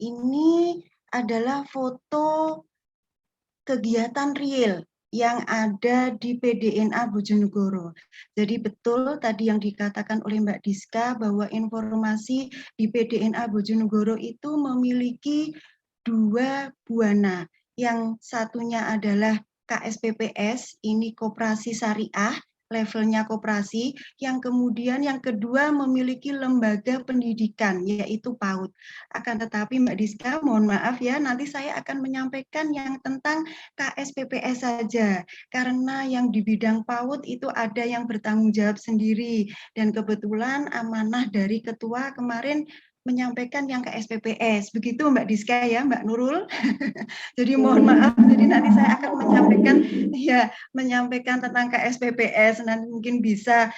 Ini adalah foto kegiatan real yang ada di PDNA Bojonegoro. Jadi betul tadi yang dikatakan oleh Mbak Diska bahwa informasi di PDNA Bojonegoro itu memiliki dua buana. Yang satunya adalah KSPPS, ini koperasi syariah, levelnya koperasi, yang kemudian yang kedua memiliki lembaga pendidikan, yaitu PAUD. Akan tetapi Mbak Diska, mohon maaf ya, nanti saya akan menyampaikan yang tentang KSPPS saja, karena yang di bidang PAUD itu ada yang bertanggung jawab sendiri, dan kebetulan amanah dari ketua kemarin menyampaikan yang KSPPS. Begitu Mbak Diska ya, Mbak Nurul. Jadi mohon maaf, jadi nanti saya akan menyampaikan tentang KSPPS, nanti mungkin bisa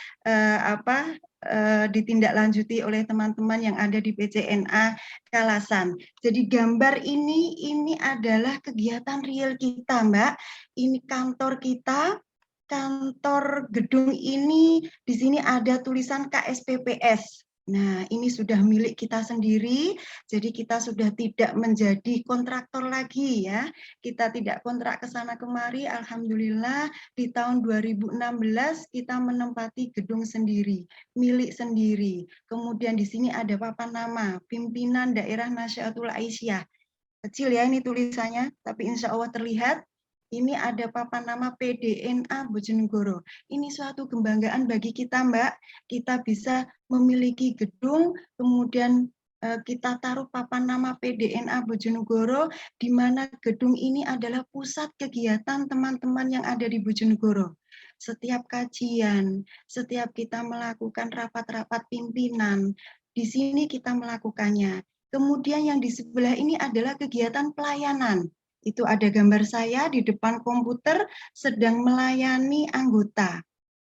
ditindaklanjuti oleh teman-teman yang ada di PCNA Kalasan. Jadi gambar ini adalah kegiatan real kita, Mbak. Ini kantor kita, kantor gedung ini, di sini ada tulisan KSPPS. Nah, ini sudah milik kita sendiri, jadi kita sudah tidak menjadi kontraktor lagi ya. Kita tidak kontrak ke sana kemari, alhamdulillah di tahun 2016 kita menempati gedung sendiri, milik sendiri. Kemudian di sini ada papan nama, Pimpinan Daerah Nasyaatul Aisyah. Kecil ya ini tulisannya, tapi insya Allah terlihat. Ini ada papan nama PDNA Bojonegoro. Ini suatu kebanggaan bagi kita, Mbak. Kita bisa memiliki gedung, kemudian kita taruh papan nama PDNA Bojonegoro, di mana gedung ini adalah pusat kegiatan teman-teman yang ada di Bojonegoro. Setiap kajian, setiap kita melakukan rapat-rapat pimpinan, di sini kita melakukannya. Kemudian yang di sebelah ini adalah kegiatan pelayanan. Itu ada gambar saya di depan komputer sedang melayani anggota.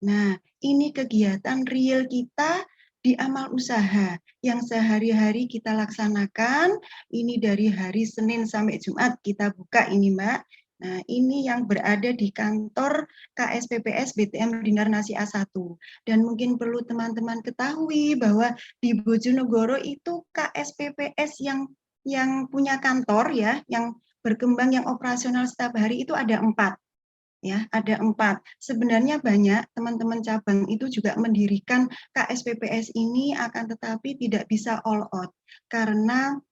Nah, ini kegiatan real kita di amal usaha yang sehari-hari kita laksanakan. Ini dari hari Senin sampai Jumat kita buka ini, Mbak. Nah, ini yang berada di kantor KSPPS BTM Dinar Nasi A1. Dan mungkin perlu teman-teman ketahui bahwa di Bojonegoro itu KSPPS yang punya kantor ya, yang berkembang, yang operasional setiap hari itu ada 4. Ya, ada 4. Sebenarnya banyak teman-teman cabang itu juga mendirikan KSPPS ini, akan tetapi tidak bisa all out karena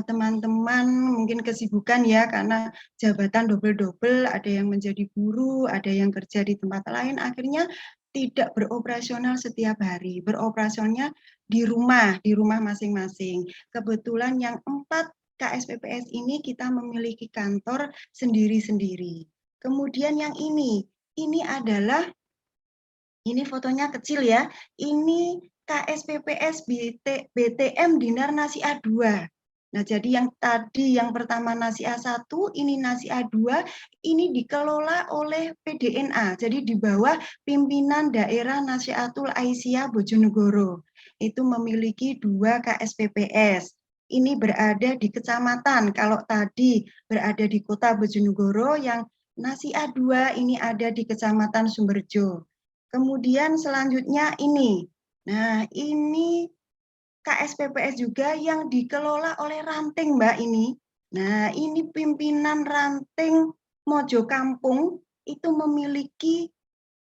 teman-teman mungkin kesibukan ya, karena jabatan double-double, ada yang menjadi guru, ada yang kerja di tempat lain, akhirnya tidak beroperasional setiap hari, beroperasionalnya di rumah masing-masing. Kebetulan yang 4 KSPPS ini kita memiliki kantor sendiri-sendiri. Kemudian yang ini adalah, ini fotonya kecil ya, ini KSPPS BTM Dinar Nasi A2. Nah, jadi yang tadi yang pertama Nasi A1, ini Nasi A2, ini dikelola oleh PDNA, jadi di bawah Pimpinan Daerah Nasyaatul Aisyah Bojonegoro. Itu memiliki 2 KSPPS. Ini berada di kecamatan, kalau tadi berada di kota Bojonegoro, yang Nasi A2 ini ada di Kecamatan Sumberjo. Kemudian selanjutnya ini. Nah, ini KSPPS juga yang dikelola oleh ranting, Mbak, ini. Nah, ini pimpinan ranting Mojo Kampung itu memiliki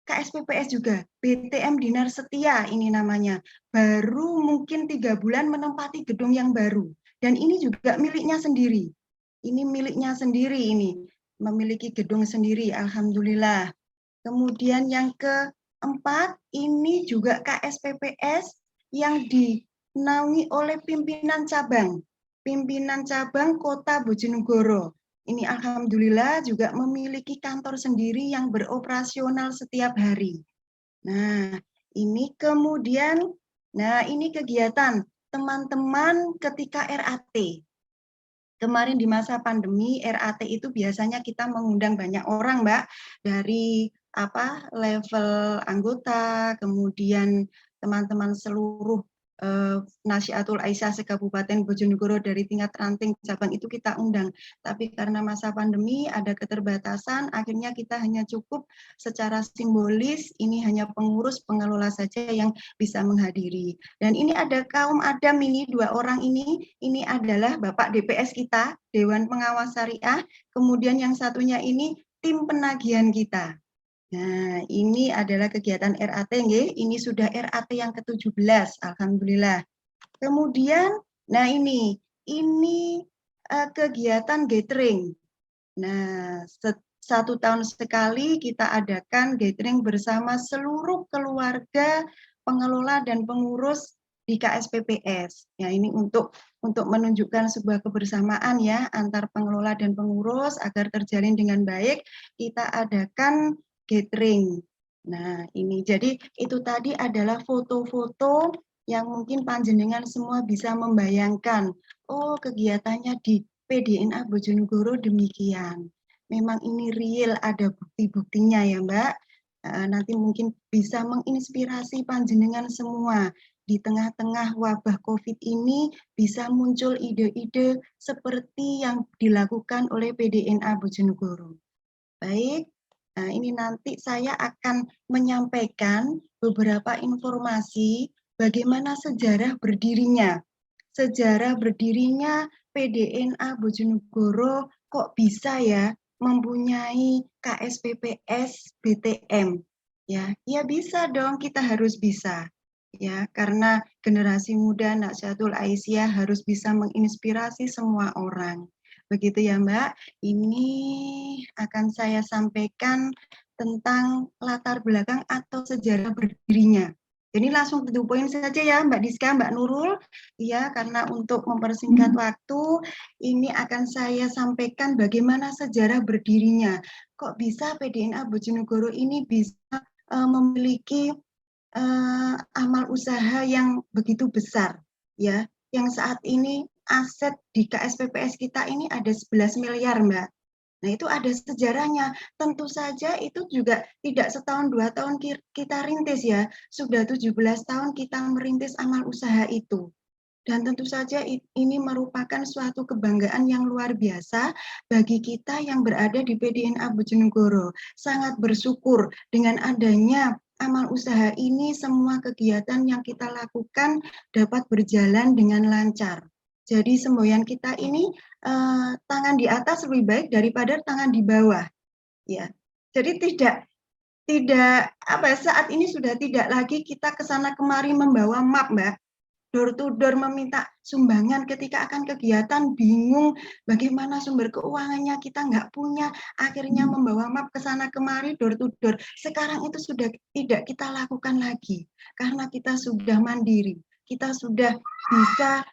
KSPPS juga, BTM Dinar Setia ini namanya. Baru mungkin 3 bulan menempati gedung yang baru. Dan ini juga miliknya sendiri. Ini miliknya sendiri ini. Memiliki gedung sendiri, alhamdulillah. Kemudian yang keempat, ini juga KSPPS yang dinaungi oleh pimpinan cabang. Pimpinan cabang Kota Bojonegoro. Ini alhamdulillah juga memiliki kantor sendiri yang beroperasional setiap hari. Nah, ini kemudian, ini kegiatan teman-teman ketika RAT. Kemarin di masa pandemi, RAT itu biasanya kita mengundang banyak orang, Mbak, dari level anggota, kemudian teman-teman seluruh Nasyiatul Aisyah se-Kabupaten Bojonegoro dari tingkat ranting cabang itu kita undang. Tapi karena masa pandemi ada keterbatasan, akhirnya kita hanya cukup secara simbolis, ini hanya pengurus pengelola saja yang bisa menghadiri. Dan ini ada kaum Adam ini, 2 orang ini adalah Bapak DPS kita, Dewan Pengawas Syariah, kemudian yang satunya ini tim penagihan kita. Nah, ini adalah kegiatan RAT, nggih. Ini sudah RAT yang ke-17, alhamdulillah. Kemudian, nah ini kegiatan gathering. Nah, 1 tahun sekali kita adakan gathering bersama seluruh keluarga pengelola dan pengurus di KSPPS. Ya, ini untuk menunjukkan sebuah kebersamaan ya antar pengelola dan pengurus agar terjalin dengan baik. Kita adakan gathering. Nah, ini jadi itu tadi adalah foto-foto yang mungkin panjenengan semua bisa membayangkan. Oh, kegiatannya di PDNA Bojonegoro demikian. Memang ini real, ada bukti-buktinya ya Mbak. Nanti mungkin bisa menginspirasi panjenengan semua. Di tengah-tengah wabah COVID ini bisa muncul ide-ide seperti yang dilakukan oleh PDNA Bojonegoro. Baik, nah ini nanti saya akan menyampaikan beberapa informasi bagaimana sejarah berdirinya. Sejarah berdirinya PDNA Bojonegoro kok bisa ya mempunyai KSPPS BTM. Ya bisa dong, kita harus bisa. Ya, karena generasi muda Nahdlatul Aisyah harus bisa menginspirasi semua orang. Begitu ya Mbak, ini akan saya sampaikan tentang latar belakang atau sejarah berdirinya. Jadi langsung to the point saja ya Mbak Diska, Mbak Nurul. Ya, karena untuk mempersingkat waktu, ini akan saya sampaikan bagaimana sejarah berdirinya. Kok bisa PDNA Bojonegoro ini bisa memiliki amal usaha yang begitu besar, ya, yang saat ini aset di KSPPS kita ini ada 11 miliar, Mbak. Nah, itu ada sejarahnya. Tentu saja itu juga tidak setahun 2 tahun kita rintis ya. Sudah 17 tahun kita merintis amal usaha itu. Dan tentu saja ini merupakan suatu kebanggaan yang luar biasa bagi kita yang berada di PDNA Bojonegoro. Sangat bersyukur dengan adanya amal usaha ini, semua kegiatan yang kita lakukan dapat berjalan dengan lancar. Jadi semboyan kita ini tangan di atas lebih baik daripada tangan di bawah. Ya, jadi tidak saat ini sudah tidak lagi kita kesana kemari membawa map, Mbak. Door to door meminta sumbangan ketika akan kegiatan, bingung bagaimana sumber keuangannya, kita nggak punya, akhirnya membawa map ke sana kemari, door to door. Sekarang itu sudah tidak kita lakukan lagi, karena kita sudah mandiri, kita sudah bisa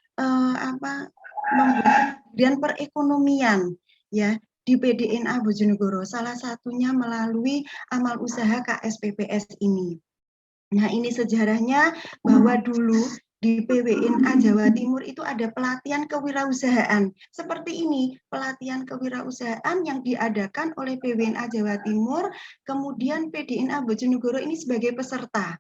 membuat dan perekonomian ya di PDNA Bojonegoro, salah satunya melalui amal usaha KSPPS ini. Nah, ini sejarahnya bahwa dulu di PWNA Jawa Timur itu ada pelatihan kewirausahaan. Seperti ini, pelatihan kewirausahaan yang diadakan oleh PWNA Jawa Timur, kemudian PDNA Bojonegoro ini sebagai peserta.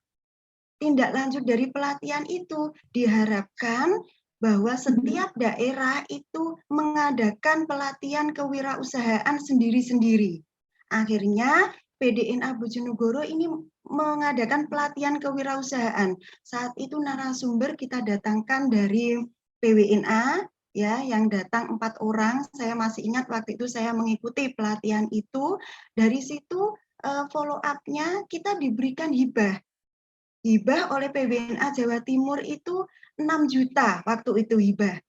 Tindak lanjut dari pelatihan itu diharapkan bahwa setiap daerah itu mengadakan pelatihan kewirausahaan sendiri-sendiri. Akhirnya PDNA Bojonegoro ini mengadakan pelatihan kewirausahaan. Saat itu narasumber kita datangkan dari PWNA ya, yang datang 4 orang. Saya masih ingat waktu itu saya mengikuti pelatihan itu. Dari situ follow up-nya kita diberikan hibah. Hibah oleh PWNA Jawa Timur itu 6 juta waktu itu hibah.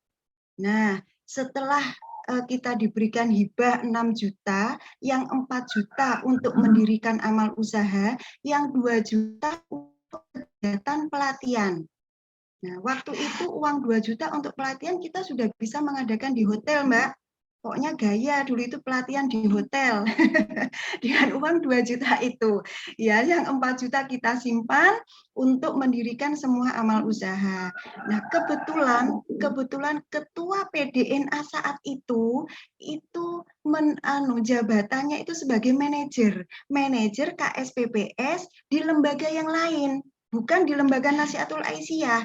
Nah, setelah kita diberikan hibah 6 juta, yang 4 juta untuk mendirikan amal usaha, yang 2 juta untuk kegiatan pelatihan. Nah, waktu itu uang 2 juta untuk pelatihan kita sudah bisa mengadakan di hotel, Mbak. Pokoknya gaya dulu itu pelatihan di hotel dengan uang 2 juta itu. Ya, yang 4 juta kita simpan untuk mendirikan semua amal usaha. Nah, kebetulan ketua PDNA saat itu jabatannya itu sebagai manajer KSPPS di lembaga yang lain, bukan di lembaga Nasyiatul Aisyah.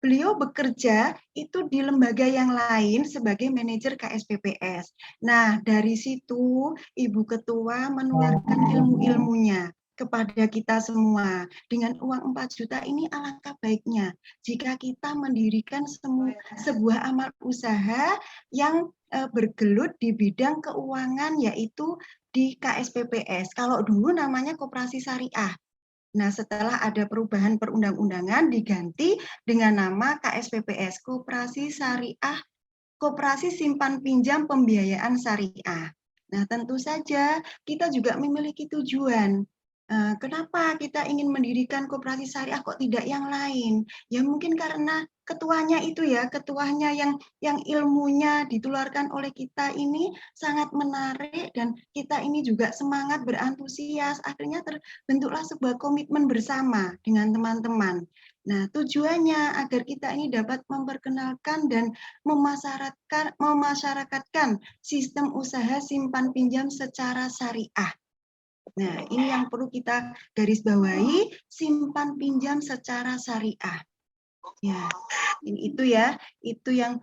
beliau bekerja itu di lembaga yang lain sebagai manajer KSPPS. Nah, dari situ Ibu Ketua menularkan ilmu-ilmunya kepada kita semua. Dengan uang 4 juta ini alangkah baiknya jika kita mendirikan sebuah amal usaha yang bergelut di bidang keuangan, yaitu di KSPPS. Kalau dulu namanya koperasi syariah. Nah, setelah ada perubahan perundang-undangan diganti dengan nama KSPPS, Koperasi Syariah, Koperasi Simpan Pinjam Pembiayaan Syariah. Nah, tentu saja kita juga memiliki tujuan. Kenapa kita ingin mendirikan koperasi syariah kok tidak yang lain? Ya mungkin karena ketuanya itu ya, ketuanya yang ilmunya ditularkan oleh kita ini sangat menarik dan kita ini juga semangat berantusias. Akhirnya terbentuklah sebuah komitmen bersama dengan teman-teman. Nah, tujuannya agar kita ini dapat memperkenalkan dan memasyarakatkan sistem usaha simpan pinjam secara syariah. Nah, ini yang perlu kita garis bawahi, simpan pinjam secara syariah. Ya, itu ya, itu yang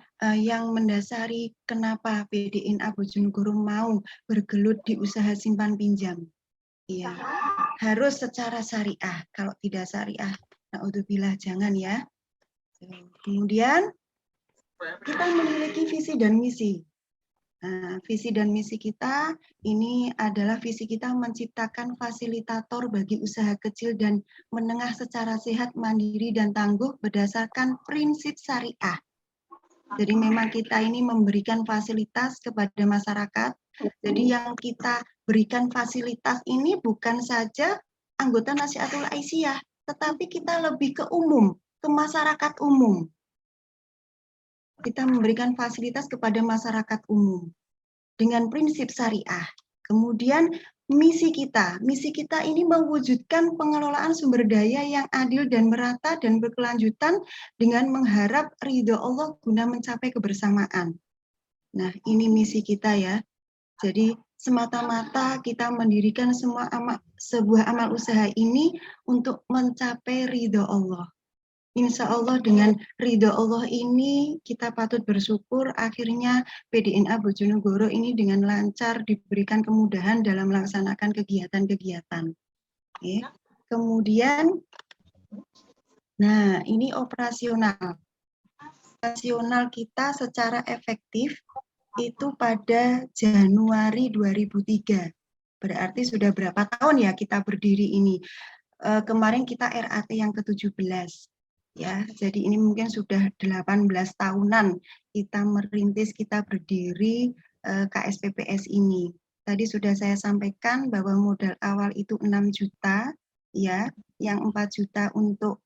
mendasari kenapa PDNA Bojonegoro mau bergelut di usaha simpan pinjam. Iya, harus secara syariah. Kalau tidak syariah, naudzubillah, jangan ya. Kemudian kita memiliki visi dan misi. Nah, visi dan misi kita ini adalah visi kita menciptakan fasilitator bagi usaha kecil dan menengah secara sehat, mandiri, dan tangguh berdasarkan prinsip syariah. Jadi memang kita ini memberikan fasilitas kepada masyarakat. Jadi yang kita berikan fasilitas ini bukan saja anggota Nasihatul Aisyah, tetapi kita lebih ke umum, ke masyarakat umum. Kita memberikan fasilitas kepada masyarakat umum dengan prinsip syariah. Kemudian misi kita ini mewujudkan pengelolaan sumber daya yang adil dan merata dan berkelanjutan dengan mengharap ridho Allah guna mencapai kebersamaan. Nah, ini misi kita ya. Jadi semata-mata kita mendirikan sebuah amal usaha ini untuk mencapai ridho Allah. Insya Allah dengan ridho Allah ini kita patut bersyukur akhirnya PDNA Bojonegoro ini dengan lancar diberikan kemudahan dalam melaksanakan kegiatan-kegiatan. Oke. Kemudian, nah ini operasional. Operasional kita secara efektif itu pada Januari 2003. Berarti sudah berapa tahun ya kita berdiri ini. Kemarin kita RAT yang ke-17. Ya, jadi ini mungkin sudah 18 tahunan kita merintis, kita berdiri KSPPS ini. Tadi sudah saya sampaikan bahwa modal awal itu 6 juta, ya, yang 4 juta untuk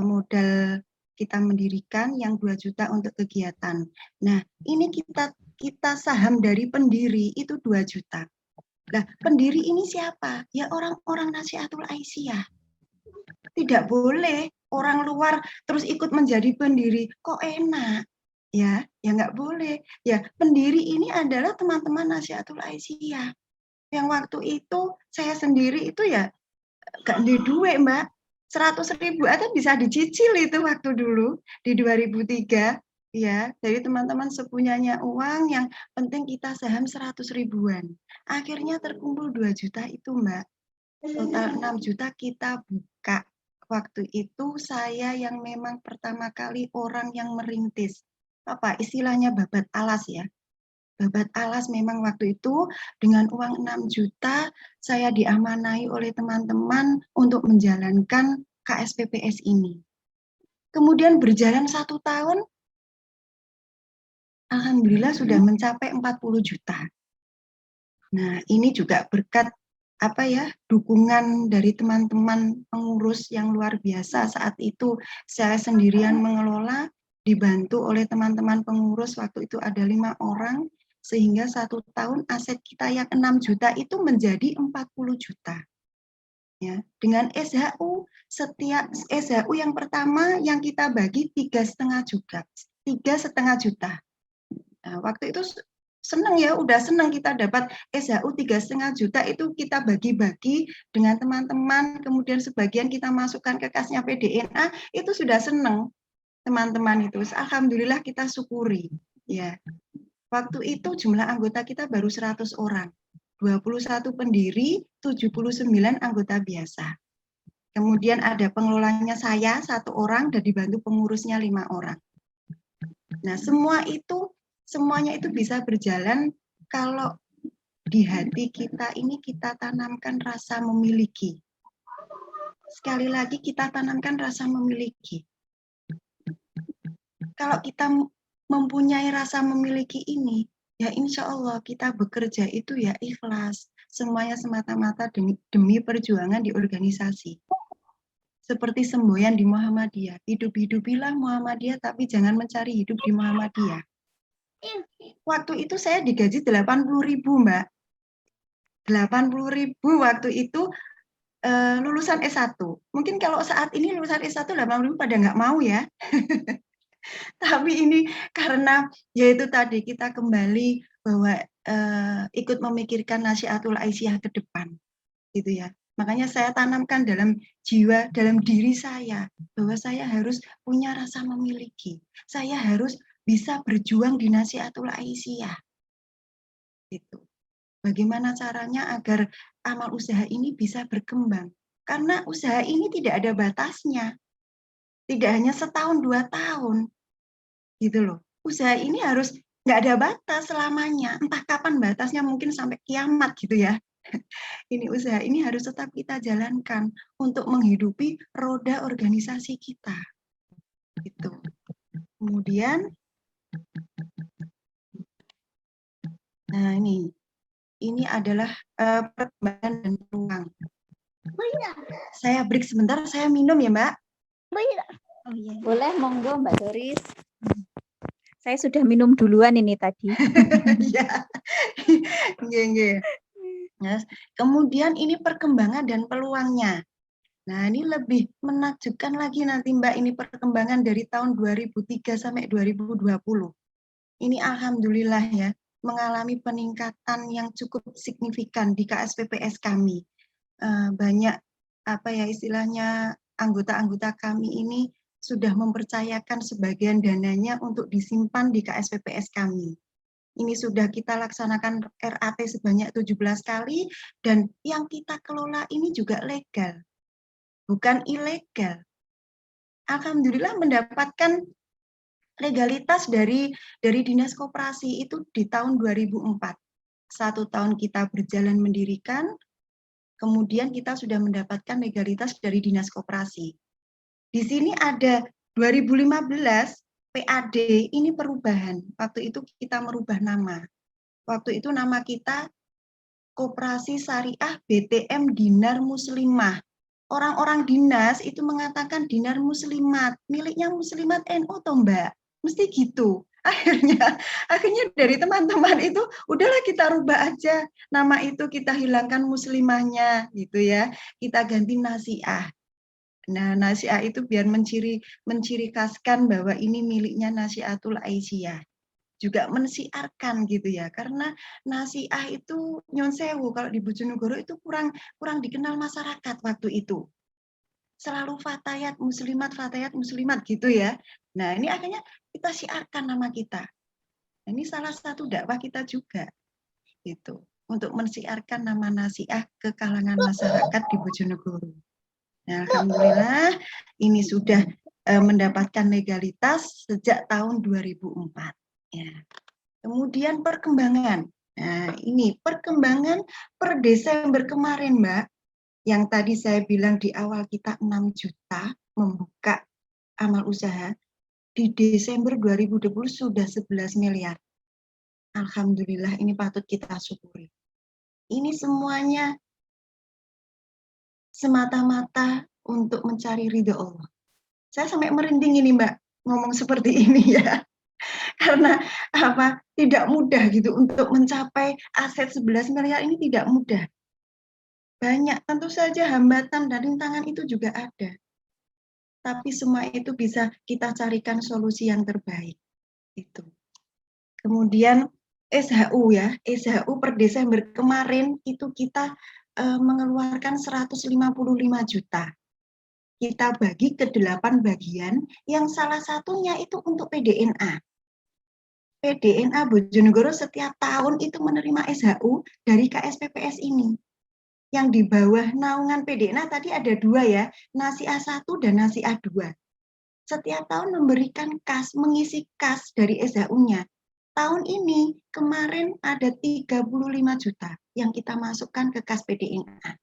modal kita mendirikan, yang 2 juta untuk kegiatan. Nah, ini kita saham dari pendiri itu 2 juta. Nah, pendiri ini siapa? Ya orang-orang Nasihatul Aisyah. Tidak boleh orang luar terus ikut menjadi pendiri, kok enak, ya nggak boleh. Ya pendiri ini adalah teman-teman Nasihatul Aisyah. Yang waktu itu saya sendiri itu ya gak ada duit Mbak, 100.000 aja bisa dicicil itu waktu dulu di 2003. Ya, jadi teman-teman sepunyanya uang, yang penting kita saham 100 ribuan. Akhirnya terkumpul 2 juta itu Mbak. Total 6 juta kita buka. Waktu itu saya yang memang pertama kali orang yang merintis. Apa istilahnya babat alas ya. Babat alas memang waktu itu dengan uang 6 juta saya diamanai oleh teman-teman untuk menjalankan KSPPS ini. Kemudian berjalan 1 tahun, alhamdulillah sudah mencapai 40 juta. Nah, ini juga berkat dukungan dari teman-teman pengurus yang luar biasa. Saat itu saya sendirian mengelola, dibantu oleh teman-teman pengurus, waktu itu ada 5 orang, sehingga 1 tahun aset kita yang 6 juta itu menjadi 40 juta. Ya, dengan SHU, setiap SHU yang pertama yang kita bagi 3,5 juta. Nah, waktu itu senang ya, udah senang kita dapat SHU 3,5 juta, itu kita bagi-bagi dengan teman-teman, kemudian sebagian kita masukkan ke kasnya PDNA, itu sudah senang. teman-teman itu. Alhamdulillah kita syukuri. Ya, waktu itu jumlah anggota kita baru 100 orang. 21 pendiri, 79 anggota biasa. Kemudian ada pengelolanya saya 1 orang dan dibantu pengurusnya 5 orang. Nah, semuanya itu bisa berjalan kalau di hati kita ini kita tanamkan rasa memiliki. Sekali lagi kita tanamkan rasa memiliki. Kalau kita mempunyai rasa memiliki ini, ya insya Allah kita bekerja itu ya ikhlas. Semuanya semata-mata demi perjuangan di organisasi. Seperti semboyan di Muhammadiyah. Hidup-hidupilah Muhammadiyah, tapi jangan mencari hidup di Muhammadiyah. Waktu itu saya digaji 80.000, Mbak. 80.000 waktu itu lulusan S1. Mungkin kalau saat ini lulusan S1 80.000 pada nggak mau ya. Tapi ini karena yaitu tadi kita kembali bahwa ikut memikirkan nasihatul aisyah ke depan, gitu ya. Makanya saya tanamkan dalam jiwa, dalam diri saya bahwa saya harus punya rasa memiliki. Saya harus bisa berjuang di nasihatul aisyah. Gitu. Bagaimana caranya agar amal usaha ini bisa berkembang? Karena usaha ini tidak ada batasnya. Tidak hanya setahun, 2 tahun. Gitu loh. Usaha ini harus nggak ada batas selamanya. Entah kapan batasnya, mungkin sampai kiamat gitu ya. Ini usaha ini harus tetap kita jalankan untuk menghidupi roda organisasi kita. Gitu. Kemudian, nah ini adalah perkembangan dan peluang. Saya break sebentar, saya minum ya Mbak. Oh, iya. Boleh, monggo Mbak Doris. Saya sudah minum duluan ini tadi. Ya, yes. Kemudian ini perkembangan dan peluangnya. Nah, ini lebih menakjubkan lagi nanti Mbak, ini perkembangan dari tahun 2003 sampai 2020. Ini alhamdulillah ya, mengalami peningkatan yang cukup signifikan di KSPPS kami. Banyak apa ya istilahnya anggota-anggota kami ini sudah mempercayakan sebagian dananya untuk disimpan di KSPPS kami. Ini sudah kita laksanakan RAT sebanyak 17 kali dan yang kita kelola ini juga legal, bukan ilegal. Alhamdulillah mendapatkan legalitas dari Dinas Koperasi itu di tahun 2004. 1 tahun kita berjalan mendirikan, kemudian kita sudah mendapatkan legalitas dari Dinas Koperasi. Di sini ada 2015 PAD, ini perubahan. Waktu itu kita merubah nama. Waktu itu nama kita Koperasi Syariah BTM Dinar Muslimah. Orang-orang dinas itu mengatakan dinar muslimat, miliknya muslimat NU toh Mbak. Mesti gitu. Akhirnya dari teman-teman itu udahlah kita rubah aja nama itu, kita hilangkan muslimahnya gitu ya. Kita ganti Nasiah. Nah, Nasiah itu biar menciri khaskan bahwa ini miliknya Nasihatul Aisyah. Juga mensiarkan gitu ya, karena Nasiah itu nyun sewu kalau di Bojonegoro itu kurang dikenal masyarakat waktu itu. Selalu fatayat muslimat gitu ya. Nah, ini akhirnya kita siarkan nama kita. Ini salah satu dakwah kita juga gitu, untuk mensiarkan nama Nasiah ke kalangan masyarakat di Bojonegoro. Nah, alhamdulillah ini sudah mendapatkan legalitas sejak tahun 2004 ya. Kemudian perkembangan. Nah, ini perkembangan per Desember kemarin, Mbak. Yang tadi saya bilang di awal kita 6 juta membuka amal usaha. Di Desember 2020 sudah 11 miliar. Alhamdulillah, ini patut kita syukuri. Ini semuanya semata-mata untuk mencari ridho Allah. Saya sampai merinding ini Mbak, ngomong seperti ini ya. Karena apa? Tidak mudah gitu untuk mencapai aset 11 miliar ini, tidak mudah. Banyak, tentu saja hambatan dan rintangan itu juga ada. Tapi semua itu bisa kita carikan solusi yang terbaik. Itu. Kemudian SHU ya, SHU per Desember kemarin itu kita mengeluarkan 155 juta. kita bagi ke 8 bagian, yang salah satunya itu untuk PDNA. PDNA Bojonegoro setiap tahun itu menerima SHU dari KSPPS ini. Yang di bawah naungan PDNA tadi ada 2 ya, Nasi A1 dan Nasi A2. Setiap tahun memberikan kas, mengisi kas dari SHU-nya. Tahun ini, kemarin ada 35 juta yang kita masukkan ke kas PDNA.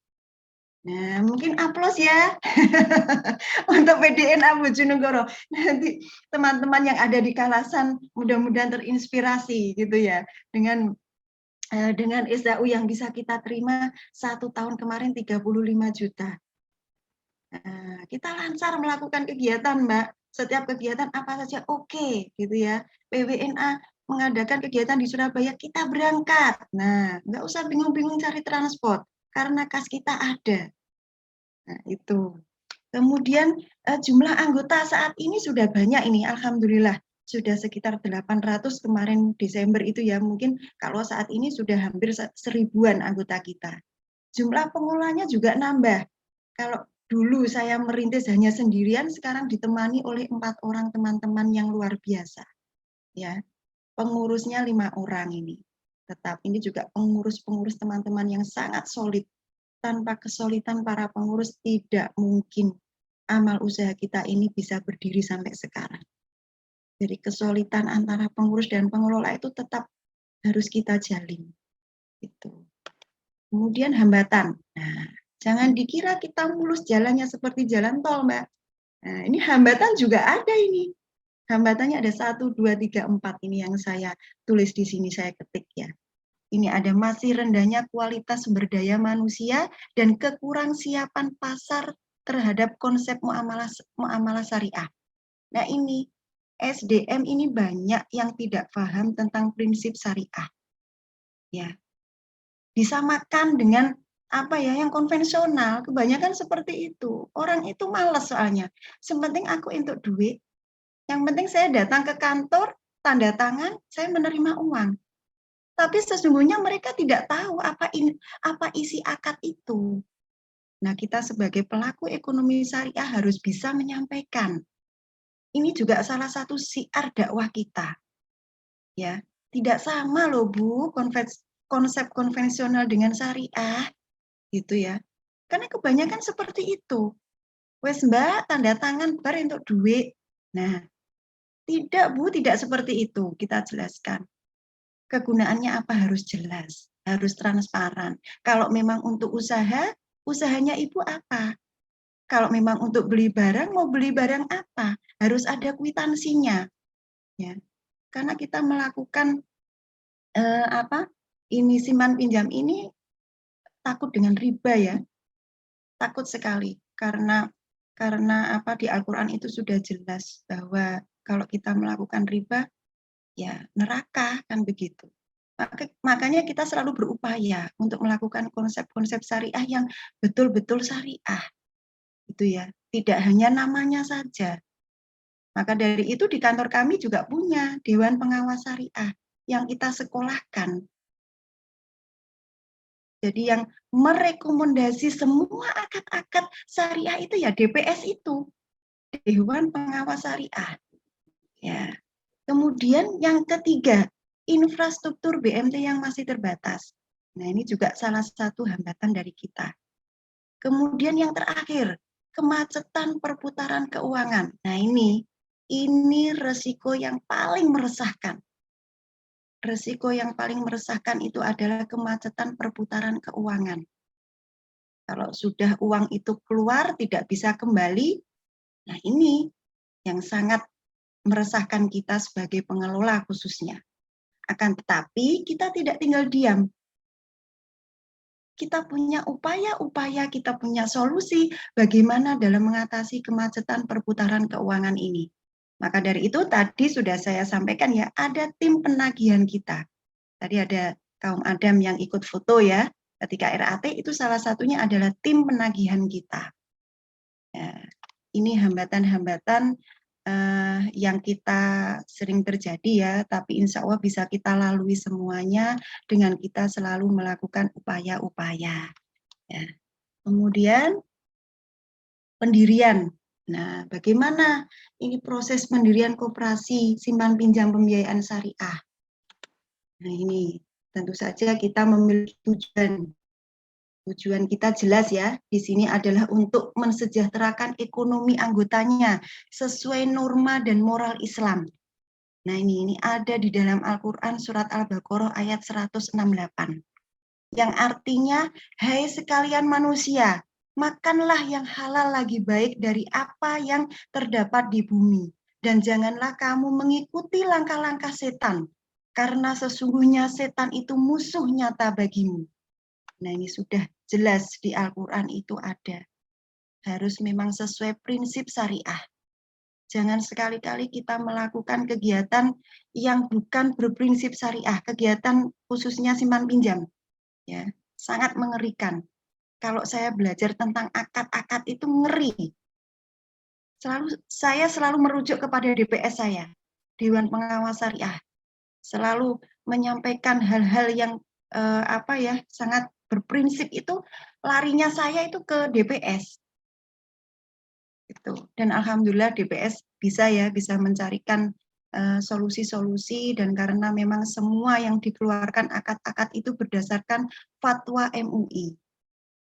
Nah, mungkin aplaus ya untuk PDNA Bojonegoro. Nanti teman-teman yang ada di Kalasan mudah-mudahan terinspirasi gitu ya dengan SHU yang bisa kita terima 1 tahun kemarin 35 juta. Nah, kita lancar melakukan kegiatan, Mbak. Setiap kegiatan apa saja oke, gitu ya. PWNA mengadakan kegiatan di Surabaya, kita berangkat. Nah, nggak usah bingung-bingung cari transport, karena kas kita ada. Nah, itu. Kemudian jumlah anggota saat ini sudah banyak ini, alhamdulillah. Sudah sekitar 800 kemarin Desember itu ya, mungkin kalau saat ini sudah hampir 1000-an anggota kita. Jumlah pengolahnya juga nambah. Kalau dulu saya merintis hanya sendirian, sekarang ditemani oleh 4 orang teman-teman yang luar biasa. Ya, pengurusnya 5 orang ini. Tetap ini juga pengurus-pengurus teman-teman yang sangat solid. Tanpa kesulitan para pengurus tidak mungkin amal usaha kita ini bisa berdiri sampai sekarang. Jadi kesulitan antara pengurus dan pengelola itu tetap harus kita jalin. Itu. Kemudian hambatan. Nah, jangan dikira kita mulus jalannya seperti jalan tol, Mbak. Nah, ini hambatan juga ada ini. Hambatannya ada 1, 2, 3, 4 ini yang saya tulis di sini, saya ketik ya. Ini ada masih rendahnya kualitas sumber daya manusia dan kekurangsiapan pasar terhadap konsep muamalah syariah. Nah ini, SDM ini banyak yang tidak paham tentang prinsip syariah. Ya, disamakan dengan apa ya yang konvensional, kebanyakan seperti itu. Orang itu malas soalnya. Sepenting aku untuk duit, yang penting saya datang ke kantor, tanda tangan, saya menerima uang. Tapi sesungguhnya mereka tidak tahu apa isi akad itu. Nah, kita sebagai pelaku ekonomi syariah harus bisa menyampaikan. Ini juga salah satu syiar dakwah kita. Ya, tidak sama loh Bu, konsep konvensional dengan syariah gitu ya. Karena kebanyakan seperti itu. Wes Mbak, tanda tangan bar untuk duit. Nah, tidak Bu, tidak seperti itu. Kita jelaskan. Kegunaannya apa harus jelas, harus transparan. Kalau memang untuk usaha, usahanya Ibu apa? Kalau memang untuk beli barang, mau beli barang apa? Harus ada kwitansinya. Ya. Karena kita melakukan ini simpan pinjam ini takut dengan riba ya. Takut sekali karena di Al-Qur'an itu sudah jelas bahwa kalau kita melakukan riba ya neraka kan begitu. Makanya kita selalu berupaya untuk melakukan konsep-konsep syariah yang betul-betul syariah. Itu ya, tidak hanya namanya saja. Maka dari itu di kantor kami juga punya Dewan Pengawas Syariah yang kita sekolahkan. Jadi yang merekomendasi semua akad-akad syariah itu ya DPS itu, Dewan Pengawas Syariah. Ya. Kemudian yang ketiga, infrastruktur BMT yang masih terbatas. Nah, ini juga salah satu hambatan dari kita. Kemudian yang terakhir, kemacetan perputaran keuangan. Nah, ini resiko yang paling meresahkan. Resiko yang paling meresahkan itu adalah kemacetan perputaran keuangan. Kalau sudah uang itu keluar tidak bisa kembali, nah ini yang sangat meresahkan kita sebagai pengelola khususnya. Akan tetapi kita tidak tinggal diam. Kita punya upaya-upaya, kita punya solusi bagaimana dalam mengatasi kemacetan perputaran keuangan ini. Maka dari itu tadi sudah saya sampaikan ya, ada tim penagihan kita. Tadi ada kaum Adam yang ikut foto ya, ketika RAT itu salah satunya adalah tim penagihan kita. Ya, ini hambatan-hambatan yang kita sering terjadi ya, tapi insya Allah bisa kita lalui semuanya dengan kita selalu melakukan upaya-upaya. Ya. Kemudian pendirian. Nah, bagaimana ini proses pendirian koperasi simpan pinjam pembiayaan syariah? Nah, ini tentu saja kita memiliki tujuan. Tujuan kita jelas ya, di sini adalah untuk mensejahterakan ekonomi anggotanya sesuai norma dan moral Islam. Nah, ini ada di dalam Al-Qur'an surat Al-Baqarah ayat 168. Yang artinya, hai sekalian manusia, makanlah yang halal lagi baik dari apa yang terdapat di bumi. Dan janganlah kamu mengikuti langkah-langkah setan, karena sesungguhnya setan itu musuh nyata bagimu. Nah, ini sudah jelas di Al-Quran itu ada. Harus memang sesuai prinsip syariah. Jangan sekali-kali kita melakukan kegiatan yang bukan berprinsip syariah, kegiatan khususnya simpan pinjam. Ya, sangat mengerikan. Kalau saya belajar tentang akad-akad itu ngeri. Saya selalu merujuk kepada DPS saya, Dewan Pengawas Syariah. Selalu menyampaikan hal-hal yang sangat berprinsip itu, larinya saya itu ke DPS. Gitu. Dan alhamdulillah DPS bisa mencarikan solusi-solusi, dan karena memang semua yang dikeluarkan akad-akad itu berdasarkan fatwa MUI.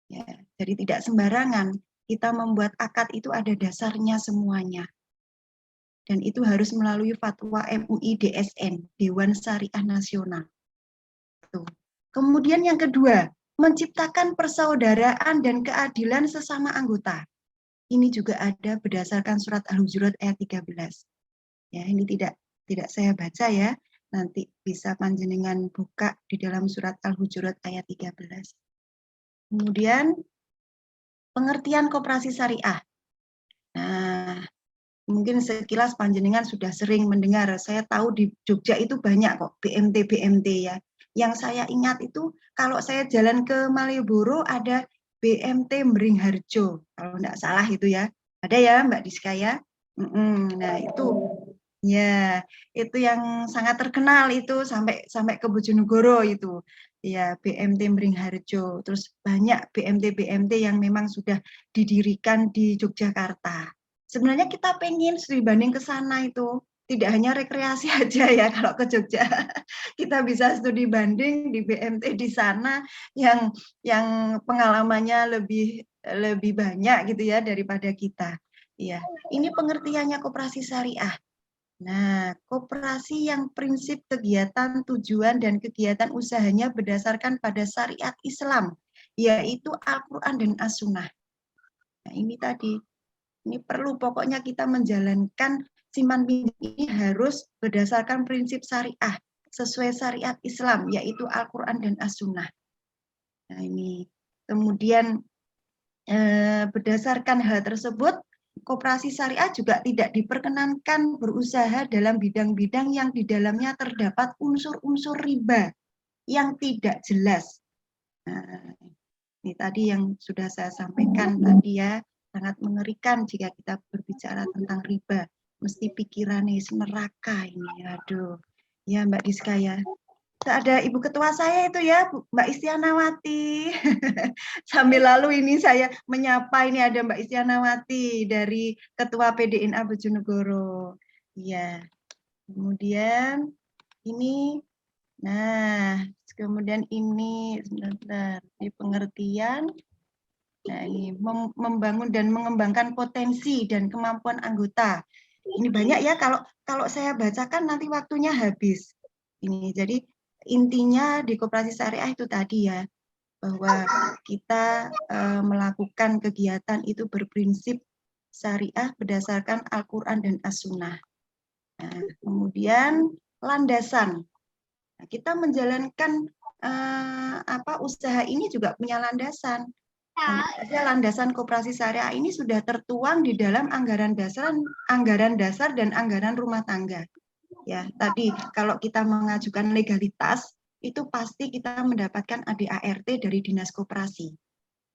Ya, jadi tidak sembarangan kita membuat akad, itu ada dasarnya semuanya. Dan itu harus melalui fatwa MUI DSN, Dewan Syariah Nasional. Tuh. Kemudian yang kedua, menciptakan persaudaraan dan keadilan sesama anggota. Ini juga ada berdasarkan surat Al-Hujurat ayat 13. Ya, ini tidak saya baca ya. Nanti bisa panjenengan buka di dalam surat Al-Hujurat ayat 13. Kemudian pengertian koperasi syariah. Nah, mungkin sekilas panjenengan sudah sering mendengar. Saya tahu di Jogja itu banyak kok BMT ya. Yang saya ingat itu kalau saya jalan ke Malioboro ada BMT Mringharjo, kalau tidak salah itu ya. Ada ya Mbak Diska ya? Nah itu ya, itu yang sangat terkenal itu sampai ke Bojonegoro itu. Ya, BMT Mringharjo. Terus banyak BMT yang memang sudah didirikan di Yogyakarta. Sebenarnya kita pengen studi banding ke sana itu. Tidak hanya rekreasi aja ya kalau ke Jogja. Kita bisa studi banding di BMT di sana yang pengalamannya lebih banyak gitu ya daripada kita. Iya, ini pengertiannya koperasi syariah. Nah, koperasi yang prinsip kegiatan, tujuan, dan kegiatan usahanya berdasarkan pada syariat Islam, yaitu Al-Quran dan As-Sunnah. Nah, ini tadi, ini perlu pokoknya kita menjalankan simpan pinjam ini harus berdasarkan prinsip syariah, sesuai syariat Islam, yaitu Al-Quran dan As-Sunnah. Nah, ini kemudian berdasarkan hal tersebut, koperasi syariah juga tidak diperkenankan berusaha dalam bidang-bidang yang di dalamnya terdapat unsur-unsur riba yang tidak jelas. Nah, ini tadi yang sudah saya sampaikan tadi ya, sangat mengerikan jika kita berbicara tentang riba. Mesti pikirannya neraka ini, aduh. Ya Mbak Diska ya. Ada Ibu Ketua saya itu ya, Mbak Istianawati. Sambil lalu ini saya menyapa, ini ada Mbak Istianawati dari Ketua PDNA Bojonegoro. Iya. Kemudian ini, nah, kemudian ini sebentar di pengertian. Nah, ini membangun dan mengembangkan potensi dan kemampuan anggota. Ini banyak ya, kalau saya bacakan nanti waktunya habis. Ini jadi intinya di koperasi syariah itu tadi ya, bahwa kita melakukan kegiatan itu berprinsip syariah berdasarkan Al-Quran dan As-Sunnah. Nah, kemudian landasan. Nah, kita menjalankan usaha ini juga punya landasan. Landasan koperasi syariah ini sudah tertuang di dalam anggaran dasar dan anggaran rumah tangga. Ya, tadi kalau kita mengajukan legalitas itu pasti kita mendapatkan ADART dari Dinas Koperasi.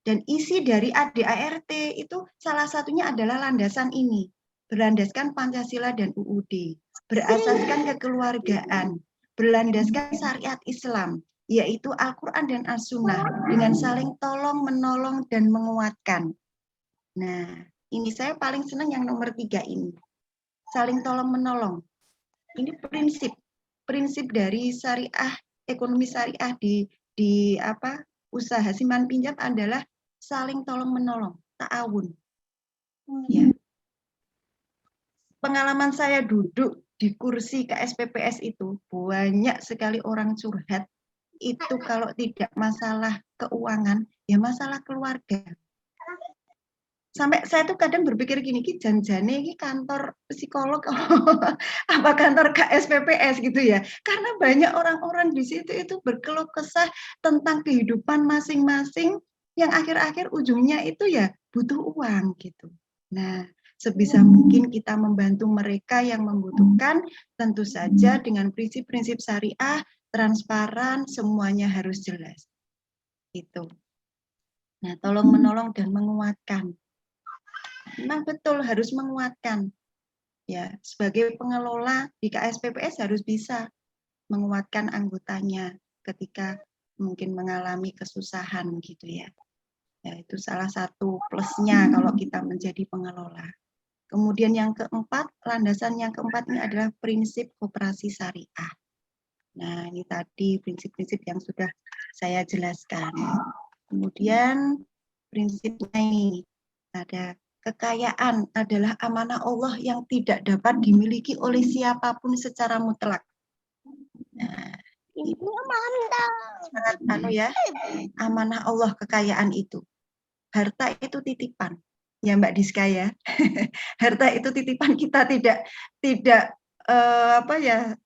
Dan isi dari ADART itu salah satunya adalah landasan ini, berlandaskan Pancasila dan UUD, berasaskan kekeluargaan, berlandaskan syariat Islam, yaitu Al-Quran dan As-Sunnah, dengan saling tolong, menolong, dan menguatkan. Nah, Ini saya paling senang yang nomor 3 ini. Saling tolong menolong. Ini prinsip dari syariah, ekonomi syariah di usaha simpan pinjam adalah saling tolong menolong, ta'awun. Ya. Pengalaman saya duduk di kursi KSPPS itu banyak sekali orang curhat. Itu kalau tidak masalah keuangan, ya masalah keluarga. Sampai saya tuh kadang berpikir gini, janjane ini kantor psikolog apa kantor KSPPS gitu ya. Karena banyak orang-orang di situ itu berkeluh kesah tentang kehidupan masing-masing yang akhir-akhir ujungnya itu ya butuh uang gitu. Nah, sebisa mungkin kita membantu mereka yang membutuhkan, tentu saja dengan prinsip-prinsip syariah, transparan, semuanya harus jelas. Itu. Nah, tolong menolong dan menguatkan. Memang betul harus menguatkan. Ya, sebagai pengelola di KSPPS harus bisa menguatkan anggotanya ketika mungkin mengalami kesusahan gitu ya. Ya, itu salah satu plusnya kalau kita menjadi pengelola. Kemudian yang keempat, landasan yang keempat ini adalah prinsip koperasi syariah. Nah, ini tadi prinsip-prinsip yang sudah saya jelaskan. Kemudian prinsipnya ini ada kekayaan adalah amanah Allah yang tidak dapat dimiliki oleh siapapun secara mutlak. Nah, itu sangat amanah Allah kekayaan itu. Harta itu titipan. Ya Mbak Diska ya. Harta itu titipan, kita tidak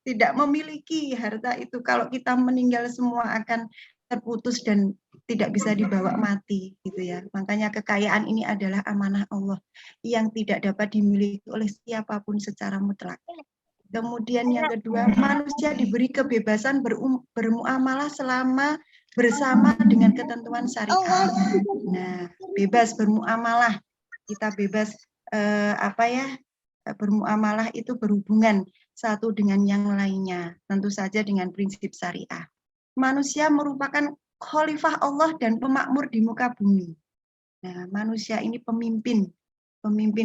tidak memiliki harta itu. Kalau kita meninggal semua akan terputus dan tidak bisa dibawa mati gitu ya. Makanya kekayaan ini adalah amanah Allah yang tidak dapat dimiliki oleh siapapun secara mutlak. Kemudian yang kedua, manusia diberi kebebasan bermuamalah selama bersama dengan ketentuan syariah. Nah, bebas bermuamalah, kita bebas bermuamalah itu berhubungan satu dengan yang lainnya, tentu saja dengan prinsip syariah. Manusia merupakan khalifah Allah dan pemakmur di muka bumi. Nah, manusia ini pemimpin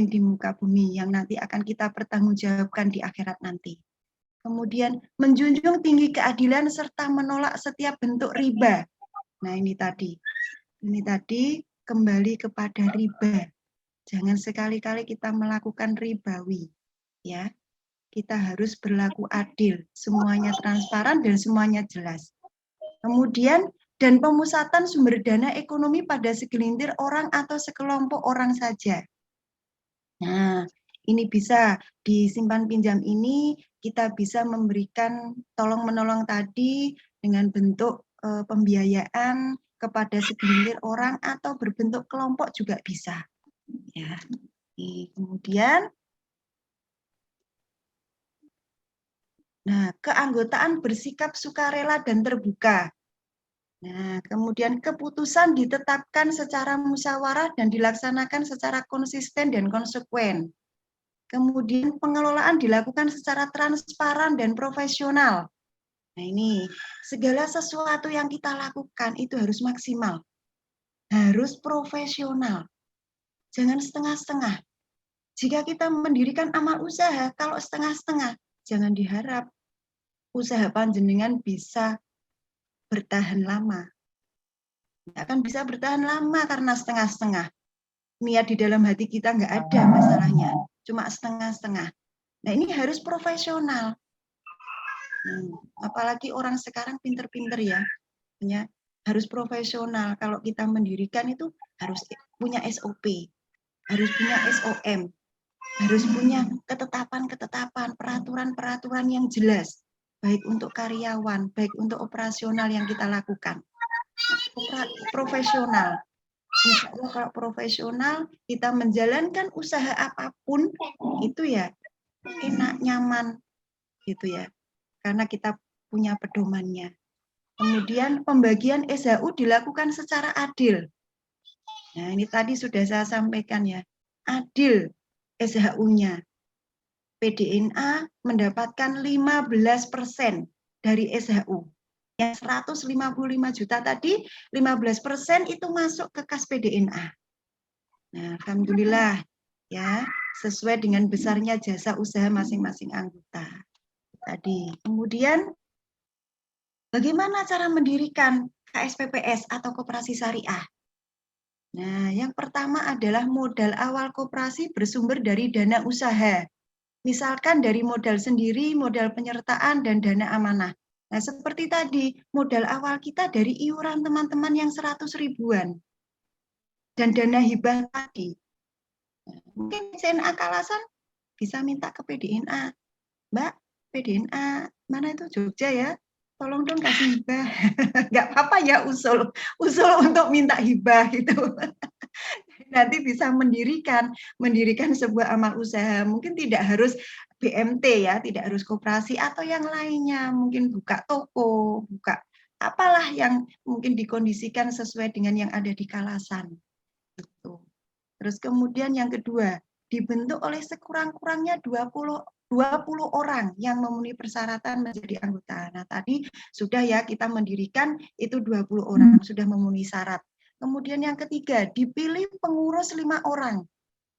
di muka bumi yang nanti akan kita pertanggungjawabkan di akhirat nanti. Kemudian menjunjung tinggi keadilan serta menolak setiap bentuk riba. Nah, ini tadi kembali kepada riba. Jangan sekali-kali kita melakukan ribawi, ya. Kita harus berlaku adil, semuanya transparan dan semuanya jelas. Kemudian dan pemusatan sumber dana ekonomi pada segelintir orang atau sekelompok orang saja. Nah, ini bisa disimpan pinjam ini kita bisa memberikan tolong-menolong tadi dengan bentuk pembiayaan kepada segelintir orang atau berbentuk kelompok juga bisa. Ya. Kemudian keanggotaan bersikap sukarela dan terbuka. Nah, kemudian keputusan ditetapkan secara musyawarah dan dilaksanakan secara konsisten dan konsekuen. Kemudian pengelolaan dilakukan secara transparan dan profesional. Nah, ini segala sesuatu yang kita lakukan itu harus maksimal. Harus profesional. Jangan setengah-setengah. Jika kita mendirikan amal usaha, kalau setengah-setengah, jangan diharap usaha panjenengan bisa bertahan lama. Nggak akan bisa bertahan lama karena setengah-setengah. Niat di dalam hati kita nggak ada masalahnya, cuma setengah-setengah. Nah, ini harus profesional. Apalagi orang sekarang pinter-pinter ya, harus profesional. Kalau kita mendirikan itu harus punya SOP, harus punya SOM, harus punya ketetapan-ketetapan, peraturan-peraturan yang jelas, baik untuk karyawan, baik untuk operasional yang kita lakukan. Profesional. Misalnya kalau profesional, kita menjalankan usaha apapun, itu ya enak, nyaman, gitu ya. Karena kita punya pedomannya. Kemudian pembagian SHU dilakukan secara adil. Nah, ini tadi sudah saya sampaikan ya, adil SHU-nya. PDNA mendapatkan 15% dari SHU. Yang 155 juta tadi, 15% itu masuk ke kas PDNA. Nah, alhamdulillah ya, sesuai dengan besarnya jasa usaha masing-masing anggota. Tadi. Kemudian bagaimana cara mendirikan KSPPS atau koperasi syariah? Nah, yang pertama adalah modal awal koperasi bersumber dari dana usaha. Misalkan dari modal sendiri, modal penyertaan, dan dana amanah. Nah, seperti tadi, modal awal kita dari iuran teman-teman yang 100 ribuan. Dan dana hibah tadi. Nah, mungkin PCNA Kalasan bisa minta ke PDNA. Mbak, PDNA mana itu Jogja ya? Tolong dong kasih hibah. Nggak apa-apa ya usul untuk minta hibah gitu. Nanti bisa mendirikan sebuah amal usaha. Mungkin tidak harus BMT ya, tidak harus koperasi atau yang lainnya. Mungkin buka toko, buka apalah yang mungkin dikondisikan sesuai dengan yang ada di Kalasan. Gitu. Terus kemudian yang kedua, dibentuk oleh sekurang-kurangnya 20 orang yang memenuhi persyaratan menjadi anggota. Nah, tadi sudah ya kita mendirikan itu 20 orang, sudah memenuhi syarat. Kemudian yang ketiga, dipilih pengurus 5 orang.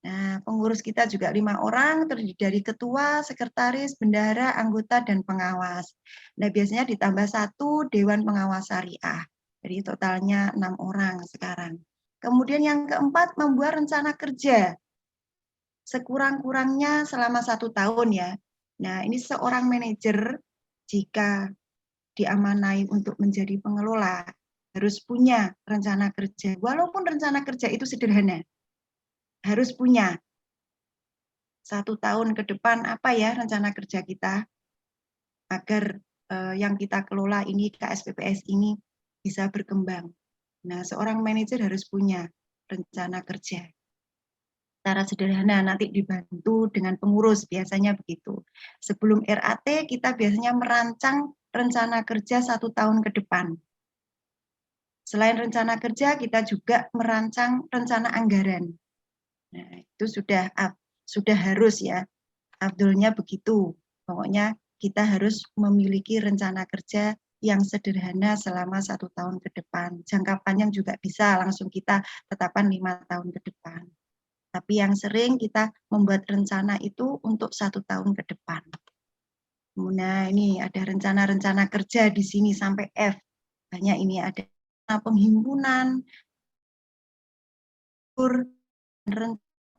Nah, pengurus kita juga 5 orang, terdiri dari ketua, sekretaris, bendahara, anggota, dan pengawas. Nah, biasanya ditambah 1 Dewan Pengawas Syariah. Jadi totalnya 6 orang sekarang. Kemudian yang keempat, membuat rencana kerja. Sekurang-kurangnya selama 1 tahun ya. Nah, ini seorang manajer jika diamanai untuk menjadi pengelola harus punya rencana kerja. Walaupun rencana kerja itu sederhana, harus punya 1 tahun ke depan apa ya rencana kerja kita agar yang kita kelola ini KSPPS ini bisa berkembang. Nah, seorang manajer harus punya rencana kerja. Secara sederhana nanti dibantu dengan pengurus, biasanya begitu. Sebelum RAT kita biasanya merancang rencana kerja 1 tahun ke depan. Selain rencana kerja, kita juga merancang rencana anggaran. Nah, itu sudah harus ya. Abdulnya begitu. Pokoknya kita harus memiliki rencana kerja yang sederhana selama 1 tahun ke depan. Jangka panjang juga bisa, langsung kita tetapkan 5 tahun ke depan. Tapi yang sering kita membuat rencana itu untuk 1 tahun ke depan. Nah, ini ada rencana-rencana kerja di sini sampai F. Banyak ini ada penghimpunan,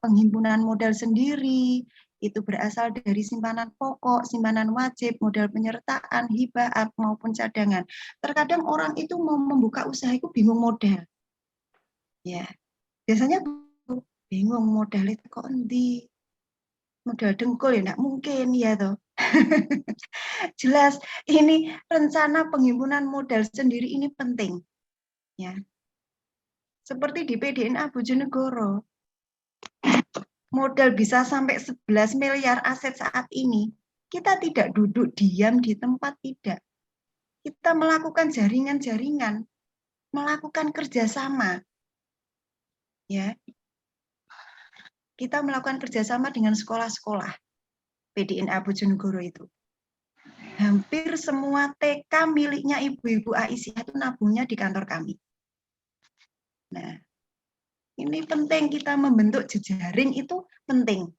penghimpunan modal sendiri, itu berasal dari simpanan pokok, simpanan wajib, modal penyertaan, hibah maupun cadangan. Terkadang orang itu mau membuka usaha itu bingung modal. Ya, biasanya bingung modal itu kok endi. Modal dengkul ya enggak mungkin ya toh. Jelas ini rencana penghimpunan modal sendiri ini penting. Ya. Seperti di PDNA Bojonegoro. Modal bisa sampai 11 miliar aset saat ini. Kita tidak duduk diam di tempat, tidak. Kita melakukan jaringan-jaringan, melakukan kerjasama. Ya. Kita melakukan kerjasama dengan sekolah-sekolah PDNA Bojonegoro itu. Hampir semua TK miliknya ibu-ibu Aisyah itu nabungnya di kantor kami. Nah, ini penting kita membentuk jejaring itu penting.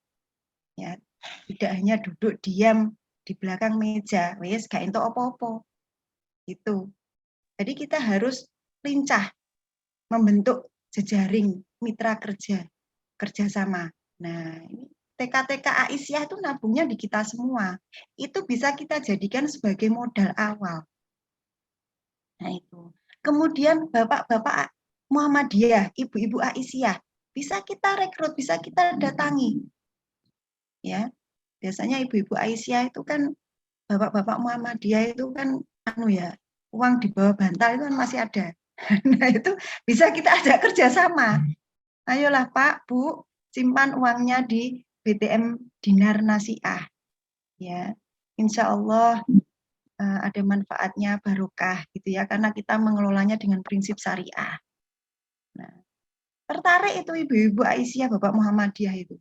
Ya, tidak hanya duduk diam di belakang meja, wes gak entuk apa-apa. Gitu. Jadi kita harus lincah membentuk jejaring mitra kerjasama. Nah, ini TK-TK Aisyah itu nabungnya di kita semua. Itu bisa kita jadikan sebagai modal awal. Nah, itu. Kemudian bapak-bapak Muhammadiyah, ibu-ibu Aisyah, bisa kita rekrut, bisa kita datangi. Ya. Biasanya ibu-ibu Aisyah itu kan bapak-bapak Muhammadiyah itu kan uang di bawah bantal itu kan masih ada. Nah, itu bisa kita ajak kerjasama. Ayolah Pak, Bu, simpan uangnya di BTM Dinar Nasiah. Ya, insya Allah ada manfaatnya barokah gitu ya, karena kita mengelolanya dengan prinsip syariah. Nah, tertarik itu ibu-ibu Aisyah, Bapak Muhammadiyah itu.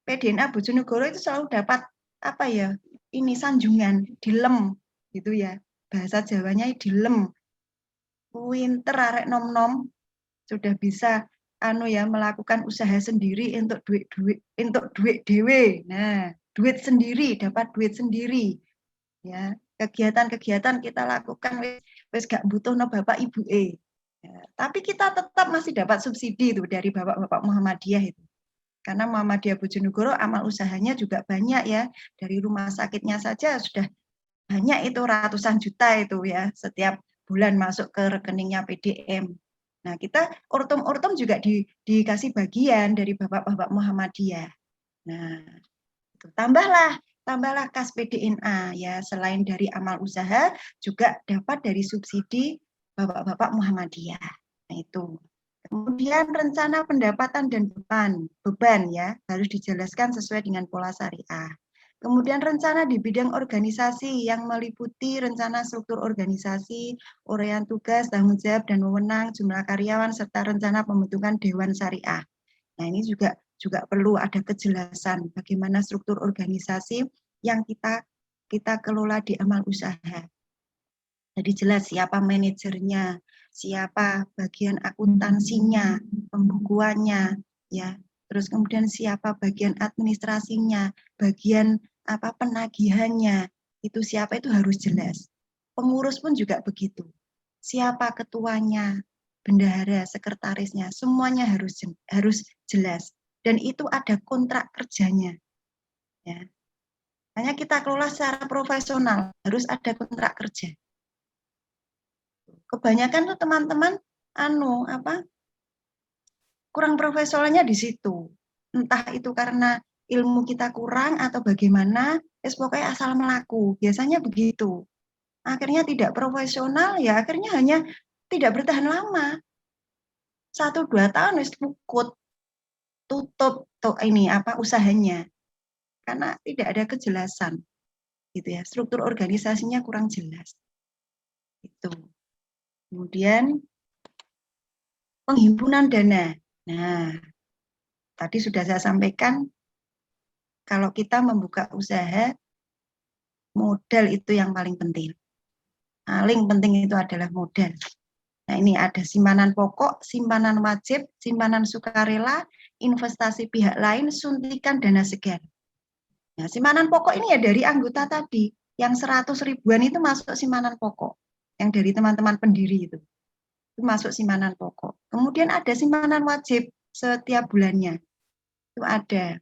PDNA Bojonegoro itu selalu dapat apa ya? Ini sanjungan, dilem gitu ya. Bahasa Jawanya dilem. Winter arek nom-nom sudah bisa melakukan usaha sendiri untuk duit dewe. Nah, duit sendiri, dapat duit sendiri. Ya, kegiatan-kegiatan kita lakukan wis gak butuh no bapak ibu ya, tapi kita tetap masih dapat subsidi itu dari bapak-bapak Muhammadiyah itu. Karena Muhammadiyah Bojonegoro amal usahanya juga banyak ya, dari rumah sakitnya saja sudah banyak itu ratusan juta itu ya setiap bulan masuk ke rekeningnya PDM. Nah, kita urtum-urtum juga dikasih bagian dari bapak-bapak Muhammadiyah. Nah, itu tambahlah kas PDNA ya, selain dari amal usaha juga dapat dari subsidi bapak-bapak Muhammadiyah. Nah, itu. Kemudian rencana pendapatan dan beban ya harus dijelaskan sesuai dengan pola syariah. Kemudian rencana di bidang organisasi yang meliputi rencana struktur organisasi, uraian tugas, tanggung jawab dan wewenang, jumlah karyawan serta rencana pembentukan dewan syariah. Nah, ini juga perlu ada kejelasan bagaimana struktur organisasi yang kita kelola di amal usaha. Jadi jelas siapa manajernya, siapa bagian akuntansinya, pembukuannya, ya. Terus kemudian siapa bagian administrasinya, bagian penagihannya, itu siapa itu harus jelas. Pengurus pun juga begitu. Siapa ketuanya, bendahara, sekretarisnya, semuanya harus jelas. Dan itu ada kontrak kerjanya. Ya. Hanya kita kelola secara profesional, harus ada kontrak kerja. Kebanyakan tuh teman-teman kurang profesionalnya di situ. Entah itu karena ilmu kita kurang atau bagaimana, pokoknya asal melaku. Biasanya begitu. Akhirnya tidak profesional, ya akhirnya hanya tidak bertahan lama. 1-2 tahun wis tutup usahanya. Karena tidak ada kejelasan. Gitu ya. Struktur organisasinya kurang jelas. Itu. Kemudian penghimpunan dana. Nah, tadi sudah saya sampaikan, kalau kita membuka usaha, modal itu yang paling penting. Paling penting itu adalah modal. Nah, ini ada simpanan pokok, simpanan wajib, simpanan sukarela, investasi pihak lain, suntikan dana segar. Nah, simpanan pokok ini ya dari anggota tadi, yang 100 ribuan itu masuk simpanan pokok, yang dari teman-teman pendiri itu masuk simpanan pokok. Kemudian ada simpanan wajib setiap bulannya, itu ada.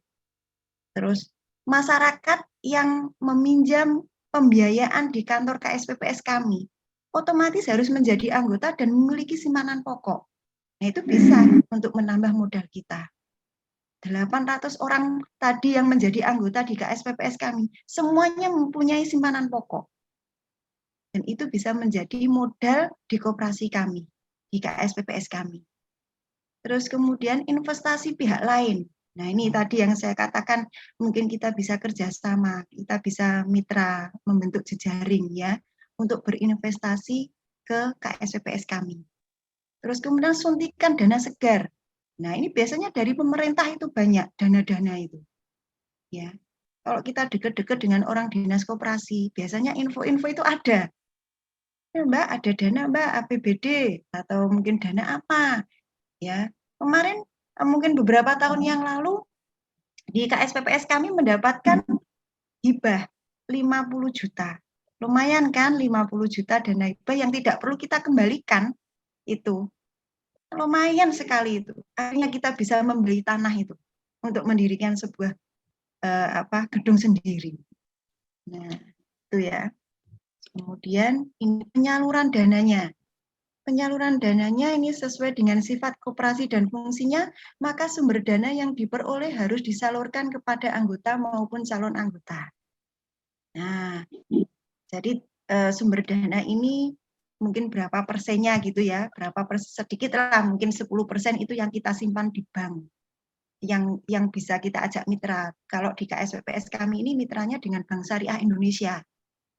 Terus masyarakat yang meminjam pembiayaan di kantor KSPPS kami, otomatis harus menjadi anggota dan memiliki simpanan pokok. Nah, itu bisa untuk menambah modal kita. 800 orang tadi yang menjadi anggota di KSPPS kami, semuanya mempunyai simpanan pokok. Dan itu bisa menjadi modal di koperasi kami, di KSPPS kami. Terus kemudian investasi pihak lain. Nah, ini tadi yang saya katakan, mungkin kita bisa kerjasama, kita bisa mitra, membentuk jejaring ya, untuk berinvestasi ke KSPPS kami. Terus kemudian suntikan dana segar. Nah, ini biasanya dari pemerintah itu banyak dana-dana itu. Ya. Kalau kita dekat-dekat dengan orang dinas koperasi, biasanya info-info itu ada. Ya, Mbak, ada dana Mbak APBD atau mungkin dana apa? Ya. Kemarin mungkin beberapa tahun yang lalu di KSPPS kami mendapatkan hibah 50 juta. Lumayan kan 50 juta dana hibah yang tidak perlu kita kembalikan itu. Lumayan sekali itu. Akhirnya kita bisa membeli tanah itu untuk mendirikan sebuah gedung sendiri. Nah, itu ya. Kemudian ini penyaluran dananya. Penyaluran dananya ini sesuai dengan sifat koperasi dan fungsinya, maka sumber dana yang diperoleh harus disalurkan kepada anggota maupun calon anggota. Nah, jadi sumber dana ini mungkin berapa persennya gitu ya, sedikit lah, mungkin 10% itu yang kita simpan di bank, yang bisa kita ajak mitra. Kalau di KSPPS kami ini mitranya dengan Bank Syariah Indonesia.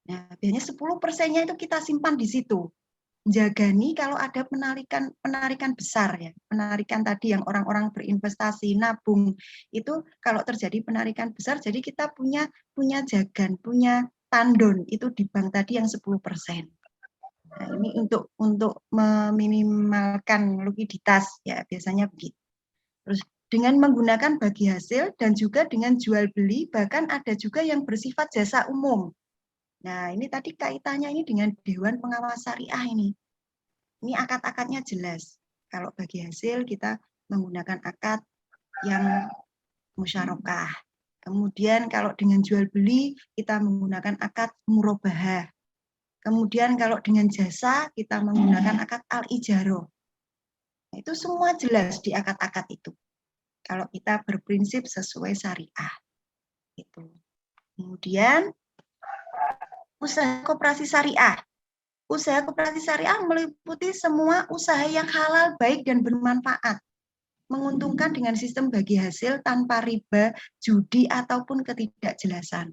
Nah, biasanya 10%-nya itu kita simpan di situ. Jagani kalau ada penarikan besar ya, penarikan tadi yang orang-orang berinvestasi, nabung, itu kalau terjadi penarikan besar, jadi kita punya jagan, punya tandon itu di bank tadi yang 10%. Nah, ini untuk meminimalkan likuiditas ya, biasanya begitu. Terus dengan menggunakan bagi hasil dan juga dengan jual beli, bahkan ada juga yang bersifat jasa umum. Nah, ini tadi kaitannya ini dengan Dewan Pengawas Syariah ini. Ini akad-akadnya jelas. Kalau bagi hasil kita menggunakan akad yang musyarakah. Kemudian kalau dengan jual beli kita menggunakan akad murabahah. Kemudian kalau dengan jasa kita menggunakan akad al-ijaroh. Nah, itu semua jelas di akad-akad itu. Kalau kita berprinsip sesuai syariah. Itu. Kemudian usaha koperasi syariah. Usaha koperasi syariah meliputi semua usaha yang halal, baik dan bermanfaat. Menguntungkan dengan sistem bagi hasil tanpa riba, judi ataupun ketidakjelasan.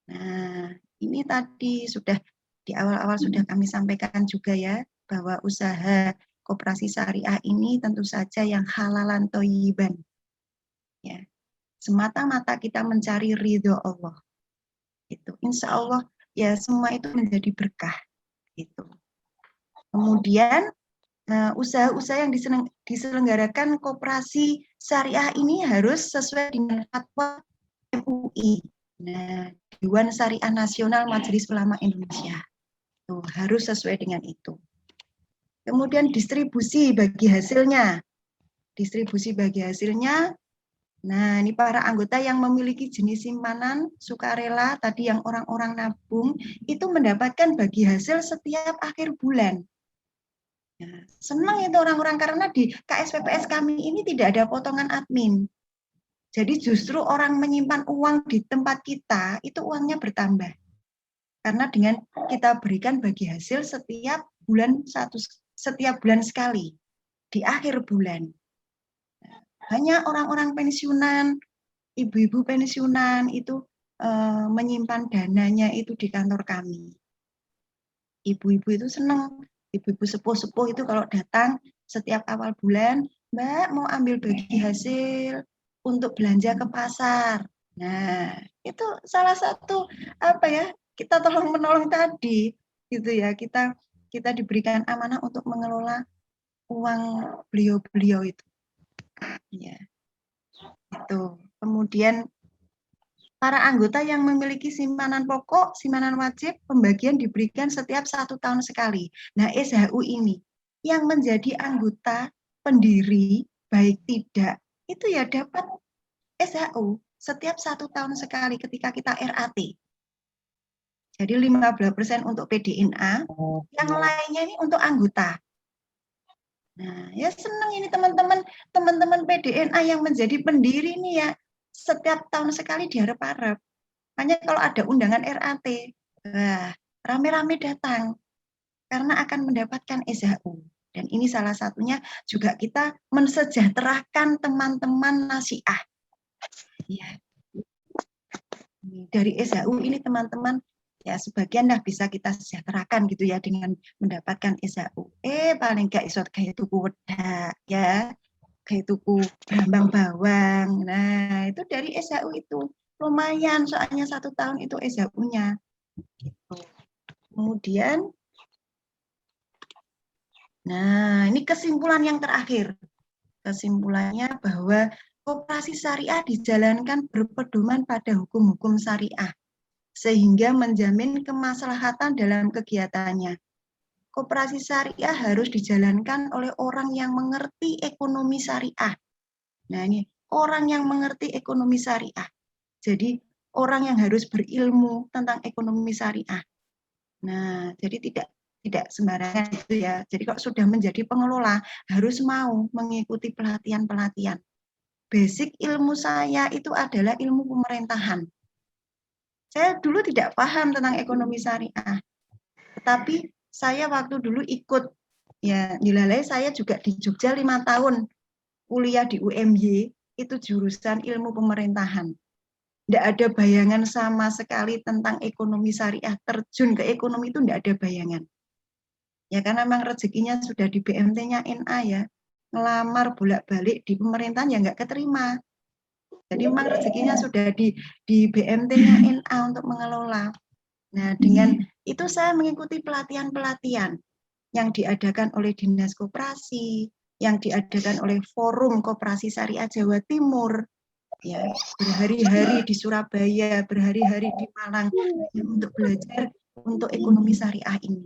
Nah, ini tadi sudah di awal-awal sudah kami sampaikan juga ya, bahwa usaha koperasi syariah ini tentu saja yang halalan thayyiban. Ya, semata-mata kita mencari ridho Allah. Itu, insya Allah ya semua itu menjadi berkah. Itu. Kemudian usaha-usaha yang diselenggarakan koperasi syariah ini harus sesuai dengan fatwa MUI. Nah, Dewan Syariah Nasional Majelis Ulama Indonesia. Tuh, harus sesuai dengan itu. Kemudian distribusi bagi hasilnya. Distribusi bagi hasilnya, nah ini para anggota yang memiliki jenis simpanan sukarela, tadi yang orang-orang nabung, itu mendapatkan bagi hasil setiap akhir bulan. Nah, senang itu orang-orang karena di KSPPS kami ini tidak ada potongan admin. Jadi justru orang menyimpan uang di tempat kita, itu uangnya bertambah. Karena dengan kita berikan bagi hasil setiap bulan sekali, di akhir bulan. Hanya orang-orang pensiunan, ibu-ibu pensiunan itu menyimpan dananya itu di kantor kami. Ibu-ibu itu senang, ibu-ibu sepuh-sepuh itu kalau datang setiap awal bulan, Mbak mau ambil bagi hasil untuk belanja ke pasar. Nah, itu salah satu apa ya, kita tolong menolong tadi gitu ya, kita diberikan amanah untuk mengelola uang beliau-beliau itu. Ya. Itu. Kemudian para anggota yang memiliki simpanan pokok, simpanan wajib, pembagian diberikan setiap 1 tahun sekali. Nah, SHU ini yang menjadi anggota pendiri, baik tidak, itu ya dapat SHU setiap 1 tahun sekali ketika kita RAT. Jadi 15% untuk PDNA, yang lainnya ini untuk anggota. Nah, ya senang ini teman-teman PDNA yang menjadi pendiri ini ya, setiap tahun sekali diharap-harap. Makanya kalau ada undangan RAT, wah, rame-rame datang karena akan mendapatkan SHU. Dan ini salah satunya juga kita mensejahterakan teman-teman nasiah. Ya. Dari SHU ini teman-teman ya sebagian lah bisa kita sejahterakan gitu ya dengan mendapatkan SHU. Paling gak isot kayak tuku wedak ya, kayak tuku brambang bawang. Nah itu dari SHU itu lumayan soalnya 1 tahun itu SHU-nya. Gitu. Kemudian, nah ini kesimpulan yang terakhir. Kesimpulannya bahwa koperasi syariah dijalankan berpedoman pada hukum-hukum syariah, sehingga menjamin kemaslahatan dalam kegiatannya. Koperasi syariah harus dijalankan oleh orang yang mengerti ekonomi syariah. Nah ini, orang yang mengerti ekonomi syariah. Jadi, orang yang harus berilmu tentang ekonomi syariah. Nah, jadi tidak sembarangan itu ya. Jadi kalau sudah menjadi pengelola, harus mau mengikuti pelatihan-pelatihan. Basic ilmu saya itu adalah ilmu pemerintahan. Saya dulu tidak paham tentang ekonomi syariah, tetapi saya waktu dulu ikut, ya dilalai saya juga di Jogja 5 tahun kuliah di UMY, itu jurusan ilmu pemerintahan. Tidak ada bayangan sama sekali tentang ekonomi syariah, terjun ke ekonomi itu tidak ada bayangan. Ya karena memang rezekinya sudah di BMT-nya NA ya, ngelamar bolak-balik di pemerintahan ya nggak keterima. Jadi memang rezekinya sudah di BMT-nya NA untuk mengelola. Nah, dengan itu saya mengikuti pelatihan-pelatihan yang diadakan oleh Dinas Koperasi, yang diadakan oleh Forum Koperasi Syariah Jawa Timur, ya, berhari-hari di Surabaya, berhari-hari di Malang ya, untuk belajar untuk ekonomi syariah ini.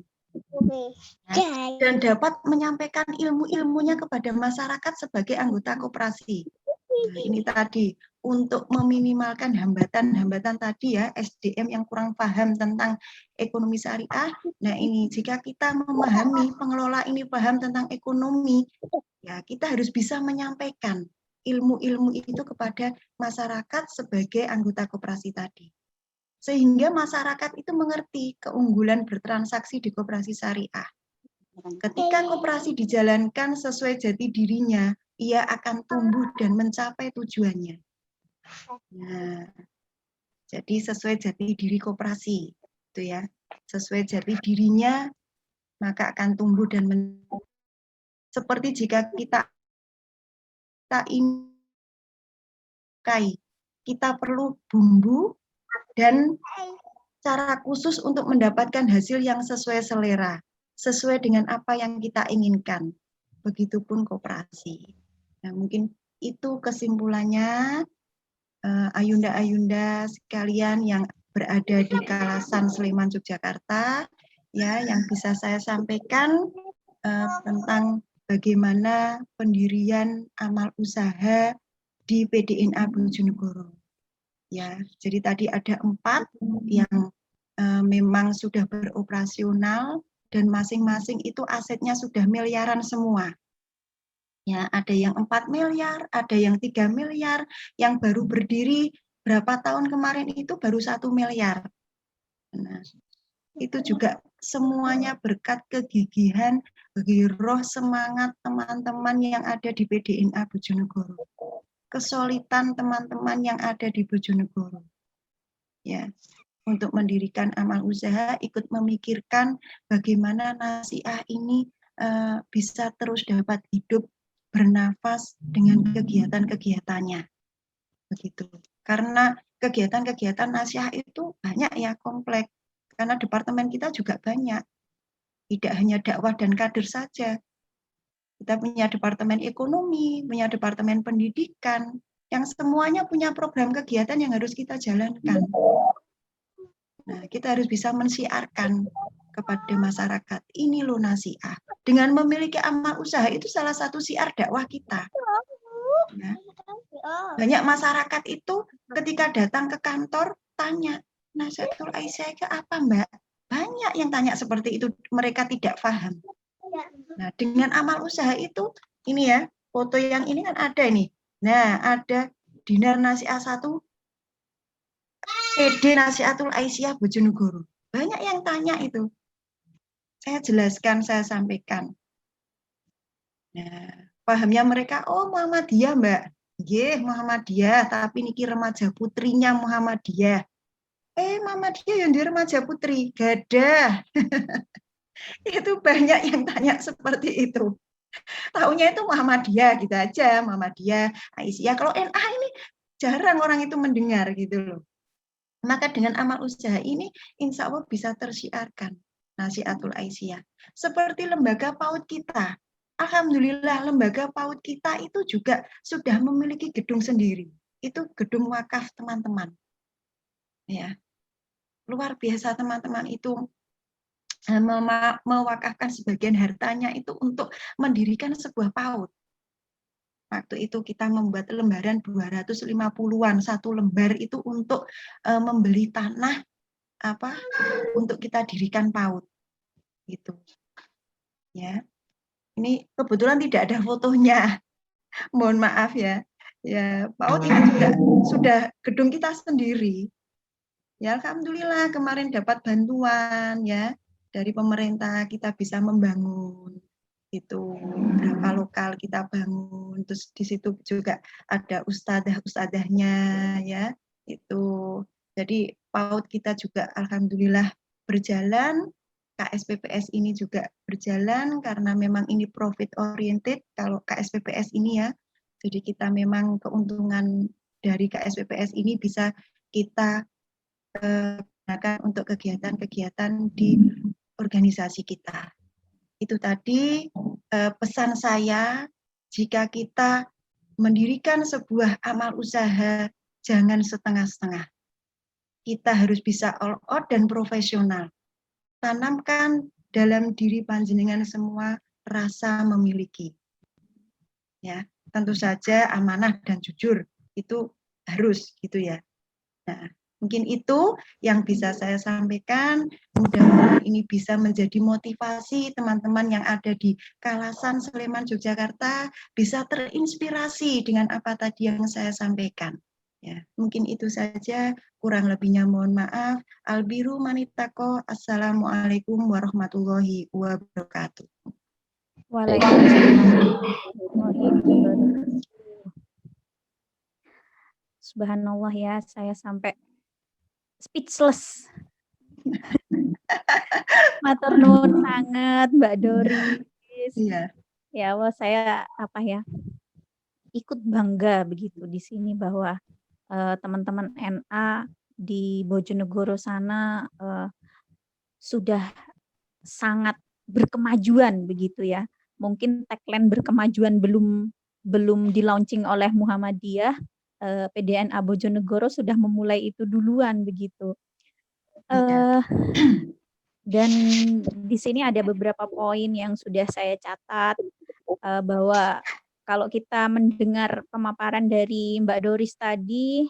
Ya, dan dapat menyampaikan ilmu-ilmunya kepada masyarakat sebagai anggota koperasi. Nah, ini tadi untuk meminimalkan hambatan-hambatan tadi ya, SDM yang kurang paham tentang ekonomi syariah. Nah, ini jika kita memahami, pengelola ini paham tentang ekonomi, ya kita harus bisa menyampaikan ilmu-ilmu itu kepada masyarakat sebagai anggota koperasi tadi. Sehingga masyarakat itu mengerti keunggulan bertransaksi di koperasi syariah. Ketika koperasi dijalankan sesuai jati dirinya, ia akan tumbuh dan mencapai tujuannya. Nah, jadi sesuai jati diri koperasi, itu ya, sesuai jati dirinya, maka akan tumbuh dan seperti jika kita ingin kita perlu bumbu dan cara khusus untuk mendapatkan hasil yang sesuai selera, sesuai dengan apa yang kita inginkan. Begitupun koperasi. Nah, mungkin itu kesimpulannya, ayunda-ayunda sekalian yang berada di Kalasan Sleman, Yogyakarta, ya, yang bisa saya sampaikan tentang bagaimana pendirian amal usaha di PDNA Bojonegoro. Ya, jadi tadi ada 4 yang memang sudah beroperasional dan masing-masing itu asetnya sudah miliaran semua. Ya, ada yang 4 miliar, ada yang 3 miliar, yang baru berdiri berapa tahun kemarin itu baru 1 miliar. Nah, itu juga semuanya berkat kegigihan, giroh, semangat teman-teman yang ada di PDNA Bojonegoro. Kesulitan teman-teman yang ada di Bojonegoro. Ya, untuk mendirikan amal usaha, ikut memikirkan bagaimana nasiah ini bisa terus dapat hidup, bernafas dengan kegiatan-kegiatannya. Begitu. Karena kegiatan-kegiatan nasiah itu banyak ya, kompleks. Karena departemen kita juga banyak. Tidak hanya dakwah dan kader saja. Kita punya departemen ekonomi, punya departemen pendidikan, yang semuanya punya program kegiatan yang harus kita jalankan. Nah, kita harus bisa mensiarkan kepada masyarakat, ini loh nasiah. Dengan memiliki amal usaha itu salah satu siar dakwah kita. Nah, banyak masyarakat itu ketika datang ke kantor tanya, Nasihatul Aisyah itu apa Mbak? Banyak yang tanya seperti itu, mereka tidak paham. Nah, dengan amal usaha itu, ini ya, foto yang ini kan ada nih. Nah, ada Dinar Nasiah 1, PD Nasihatul Aisyah Bojonegoro. Banyak yang tanya itu. Saya jelaskan, saya sampaikan. Nah, pahamnya mereka, oh Muhammadiyah Mbak. Nggih, Muhammadiyah, tapi niki remaja putrinya Muhammadiyah. Muhammadiyah yang di remaja putri, gadah. Itu banyak yang tanya seperti itu. Taunya itu Muhammadiyah gitu aja, Muhammadiyah, Aisyah. Kalau NA ini jarang orang itu mendengar gitu loh. Maka dengan amal usaha ini insya Allah bisa tersiarkan Nasihatul Aisyah. Seperti lembaga PAUD kita. Alhamdulillah lembaga PAUD kita itu juga sudah memiliki gedung sendiri. Itu gedung wakaf teman-teman. Ya. Luar biasa teman-teman itu mewakafkan sebagian hartanya itu untuk mendirikan sebuah PAUD. Waktu itu kita membuat lembaran 250-an, satu lembar itu untuk membeli tanah untuk kita dirikan PAUD. Gitu. Ya. Ini kebetulan tidak ada fotonya. Mohon maaf ya. Ya, PAUD ini juga sudah gedung kita sendiri. Ya, alhamdulillah kemarin dapat bantuan ya dari pemerintah, kita bisa membangun itu berapa lokal kita bangun, terus di situ juga ada ustadzah-ustadzahnya ya itu. Jadi PAUD kita juga alhamdulillah berjalan, KSPPS ini juga berjalan karena memang ini profit oriented kalau KSPPS ini ya. Jadi kita memang keuntungan dari KSPPS ini bisa kita gunakan untuk kegiatan-kegiatan di organisasi kita. Itu tadi pesan saya jika kita mendirikan sebuah amal usaha, jangan setengah-setengah. Kita harus bisa all out dan profesional. Tanamkan dalam diri panjenengan semua rasa memiliki. Ya, tentu saja amanah dan jujur itu harus gitu ya. Nah, mungkin itu yang bisa saya sampaikan. Mudah-mudahan ini bisa menjadi motivasi teman-teman yang ada di Kalasan, Sleman, Yogyakarta bisa terinspirasi dengan apa tadi yang saya sampaikan. Ya, mungkin itu saja. Kurang lebihnya mohon maaf. Albiru manitako. Assalamualaikum warahmatullahi wabarakatuh. Waalaikumsalam. Subhanallah ya, saya sampai speechless. Matur nuwun sangat Mbak Doris. Iya. Ya Allah, saya ikut bangga begitu di sini bahwa teman-teman NA di Bojonegoro sana sudah sangat berkemajuan begitu ya. Mungkin tagline berkemajuan belum di-launching oleh Muhammadiyah, PDNA Bojonegoro sudah memulai itu duluan begitu. Dan di sini ada beberapa poin yang sudah saya catat, bahwa kalau kita mendengar pemaparan dari Mbak Doris tadi,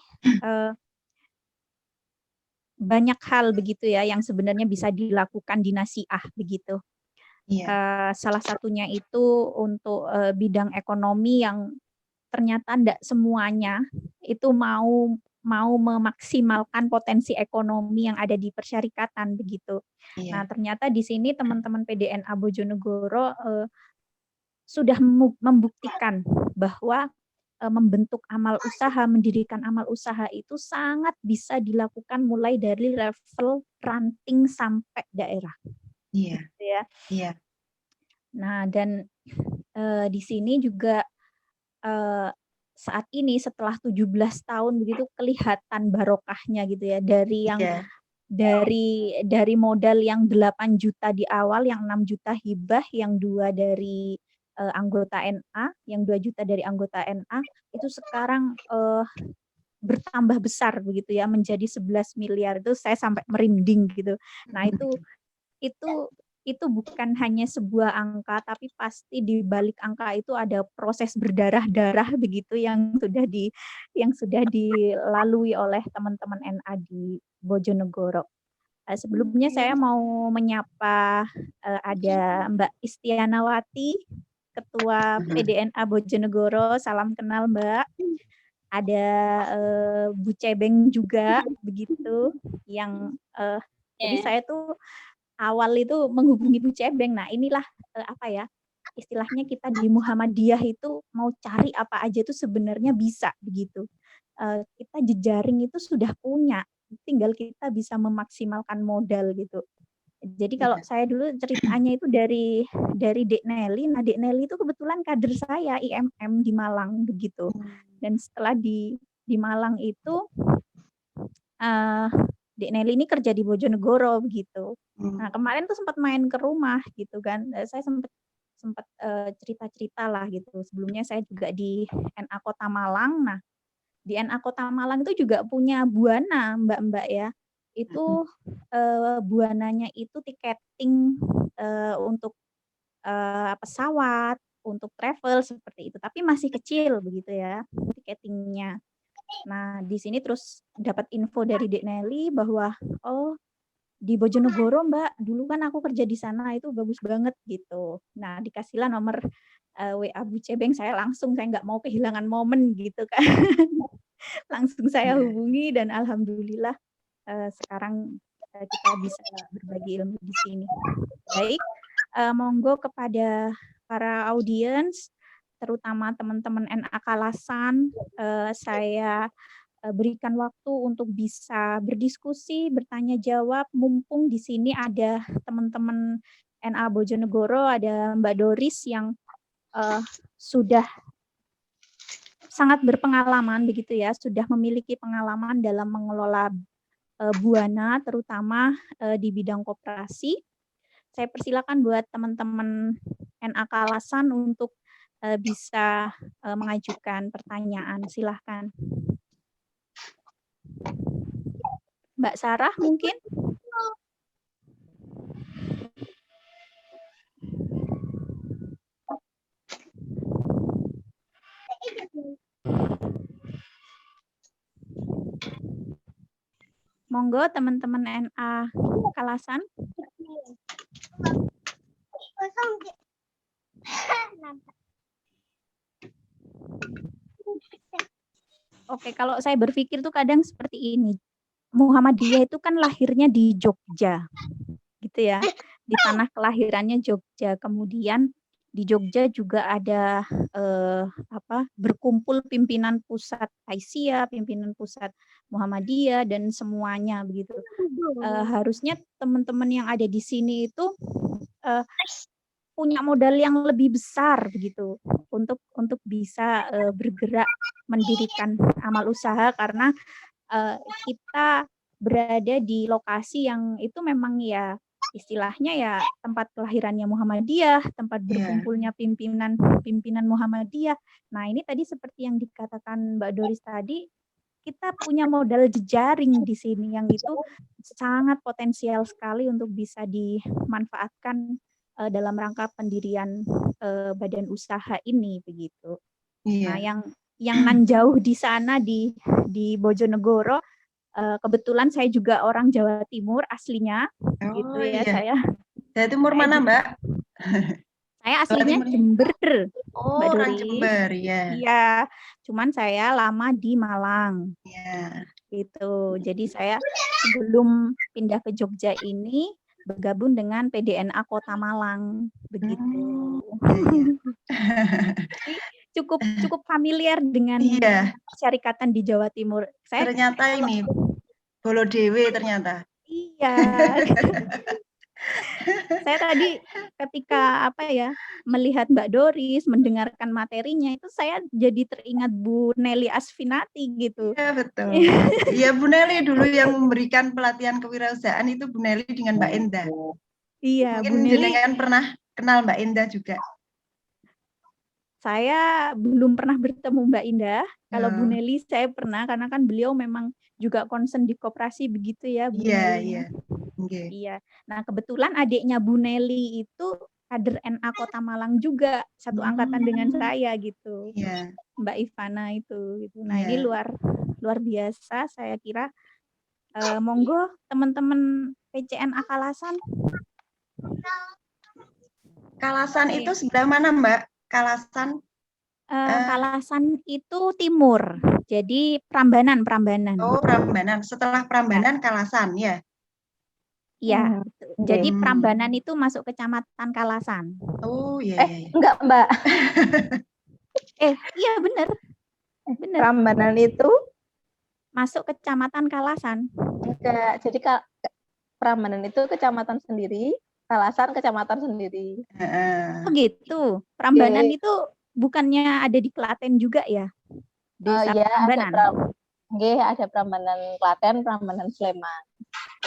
banyak hal begitu ya yang sebenarnya bisa dilakukan di Nasiah begitu. Salah satunya itu untuk bidang ekonomi yang ternyata tidak semuanya itu mau memaksimalkan potensi ekonomi yang ada di persyarikatan begitu. Nah, ternyata di sini teman-teman PDNA Bojonegoro sudah membuktikan bahwa membentuk amal usaha, mendirikan amal usaha itu sangat bisa dilakukan mulai dari level ranting sampai daerah. Iya. Gitu ya. Iya. Nah, dan di sini juga saat ini setelah 17 tahun begitu kelihatan barokahnya gitu ya, dari yang dari modal yang 8 juta di awal, yang 6 juta hibah, yang 2 dari anggota NA, yang 2 juta dari anggota NA, itu sekarang bertambah besar begitu ya, menjadi 11 miliar. Itu saya sampai merinding gitu. Nah, itu bukan hanya sebuah angka, tapi pasti di balik angka itu ada proses berdarah-darah begitu yang sudah dilalui oleh teman-teman NA di Bojonegoro. Sebelumnya saya mau menyapa ada Mbak Istianawati, Ketua PDNA Bojonegoro. Salam kenal Mbak. Ada Bu Cebeng juga begitu yang jadi saya tuh awal itu menghubungi Bu Cebeng. Nah, inilah istilahnya kita di Muhammadiyah itu mau cari apa aja itu sebenarnya bisa begitu. Kita jejaring itu sudah punya, tinggal kita bisa memaksimalkan modal gitu. Jadi kalau saya dulu ceritanya itu dari Dek Nelly. Nah, Dek Nelly itu kebetulan kader saya IMM di Malang begitu. Dan setelah di Malang itu Dek Nelly ini kerja di Bojonegoro begitu. Nah, kemarin tuh sempat main ke rumah gitu kan. Saya sempat cerita-cerita lah gitu. Sebelumnya saya juga di NA Kota Malang. Nah, di NA Kota Malang itu juga punya buana, Mbak-mbak ya. Itu buananya itu tiketing untuk pesawat, untuk travel seperti itu. Tapi masih kecil begitu ya tiketingnya. Nah, di sini terus dapat info dari Dek Nelly bahwa di Bojonegoro Mbak, dulu kan aku kerja di sana itu bagus banget gitu. Nah, dikasihlah nomor WA Bu Cebeng, saya nggak mau kehilangan momen gitu kan. Langsung saya hubungi dan alhamdulillah sekarang kita bisa berbagi ilmu di sini. Baik, monggo kepada para audiens, terutama teman-teman NA Kalasan, saya berikan waktu untuk bisa berdiskusi, bertanya jawab, mumpung di sini ada teman-teman NA Bojonegoro, ada Mbak Doris yang sudah sangat berpengalaman begitu ya, sudah memiliki pengalaman dalam mengelola buana, terutama di bidang koperasi. Saya persilakan buat teman-teman NA Kalasan untuk bisa mengajukan pertanyaan. Silahkan. Mbak Sarah mungkin? Monggo teman-teman NA Kalasan. Oke, kalau saya berpikir tuh kadang seperti ini. Muhammadiyah itu kan lahirnya di Jogja, gitu ya. Di tanah kelahirannya Jogja. Kemudian di Jogja juga ada berkumpul pimpinan pusat Aisyah, pimpinan pusat Muhammadiyah dan semuanya begitu. Harusnya teman-teman yang ada di sini itu punya modal yang lebih besar begitu untuk bisa bergerak mendirikan amal usaha, karena kita berada di lokasi yang itu memang ya istilahnya ya tempat kelahirannya Muhammadiyah, tempat berkumpulnya pimpinan Muhammadiyah. Nah, ini tadi seperti yang dikatakan Mbak Doris tadi, kita punya modal jejaring di sini yang itu sangat potensial sekali untuk bisa dimanfaatkan dalam rangka pendirian badan usaha ini begitu. Nah, yang nan jauh di sana di Bojonegoro, kebetulan saya juga orang Jawa Timur aslinya, gitu ya. Iya. Jawa Timur mana, Mbak? Saya aslinya Jember, Mbak Doris. Orang Jember, ya. Iya, cuman saya lama di Malang. Iya. Gitu. Jadi saya sebelum pindah ke Jogja ini bergabung dengan PDNA Kota Malang, begitu. Cukup familiar dengan syarikatan di Jawa Timur. Saya ternyata ini Bolo Dewe ternyata. Iya. Saya tadi ketika melihat Mbak Doris, mendengarkan materinya itu saya jadi teringat Bu Nelly Asfinati gitu. Iya, betul. Iya, Bu Nelly dulu yang memberikan pelatihan kewirausahaan itu Bu Nelly dengan Mbak Endah. Iya, mungkin Bu Nelly jenengan pernah kenal Mbak Endah juga. Saya belum pernah bertemu Mbak Indah. Kalau Bu Nelly saya pernah, karena kan beliau memang juga concern di koperasi begitu ya, Bu Nelly. Iya. Nah, kebetulan adiknya Bu Nelly itu kader NA Kota Malang juga, satu angkatan dengan saya gitu. Mbak Ivana itu gitu. Nah, ini luar biasa saya kira. Monggo teman-teman PCNA Kalasan. Kalasan itu sebelah mana, Mbak? Kalasan? Kalasan itu timur, jadi Prambanan. Oh, Prambanan. Setelah Prambanan Kalasan, ya? Iya, jadi Prambanan itu masuk kecamatan Kalasan. Oh, iya. Enggak, Mbak. Iya benar. Prambanan itu masuk kecamatan Kalasan. Enggak, jadi Prambanan itu kecamatan sendiri, Kalasan kecamatan sendiri. Oh gitu. Prambanan itu bukannya ada di Klaten juga ya? Desa Prambanan. Ada Prambanan Klaten, Prambanan Sleman.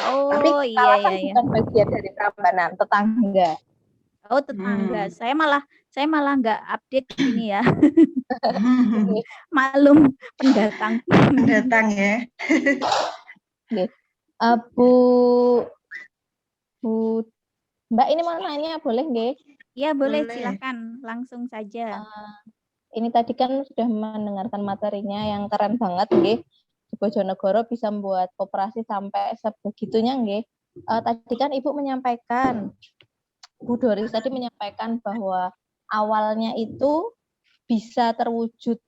Oh, tapi Kalasan bukan bagian dari Prambanan, tetangga. Oh, tetangga. Saya malah nggak update ini ya. Malum pendatang. Pendatang ya. Bu Mbak, ini mau nanya, boleh nggih? Iya, boleh. Silakan, langsung saja. Ini tadi kan sudah mendengarkan materinya yang keren banget nggih. Di Bojonegoro bisa membuat koperasi sampai sebegitunya nggih. Tadi kan Ibu menyampaikan, Bu Doris tadi menyampaikan bahwa awalnya itu bisa terwujud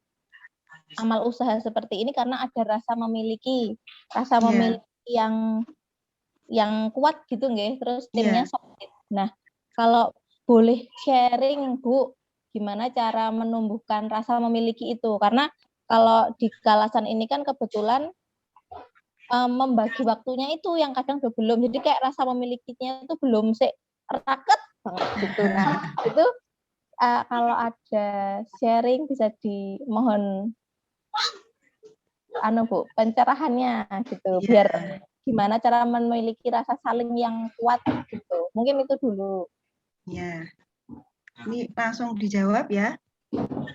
amal usaha seperti ini karena ada rasa memiliki yang kuat gitu nggih, terus timnya solid. Nah, kalau boleh sharing Bu, gimana cara menumbuhkan rasa memiliki itu? Karena kalau di Kalasan ini kan kebetulan membagi waktunya itu yang kadang belum, jadi kayak rasa memilikinya itu belum raket banget gitu. Nah, itu kalau ada sharing bisa dimohon Bu, pencerahannya gitu, biar gimana cara memiliki rasa saling yang kuat gitu. Mungkin itu dulu. Ya. Ini langsung dijawab ya.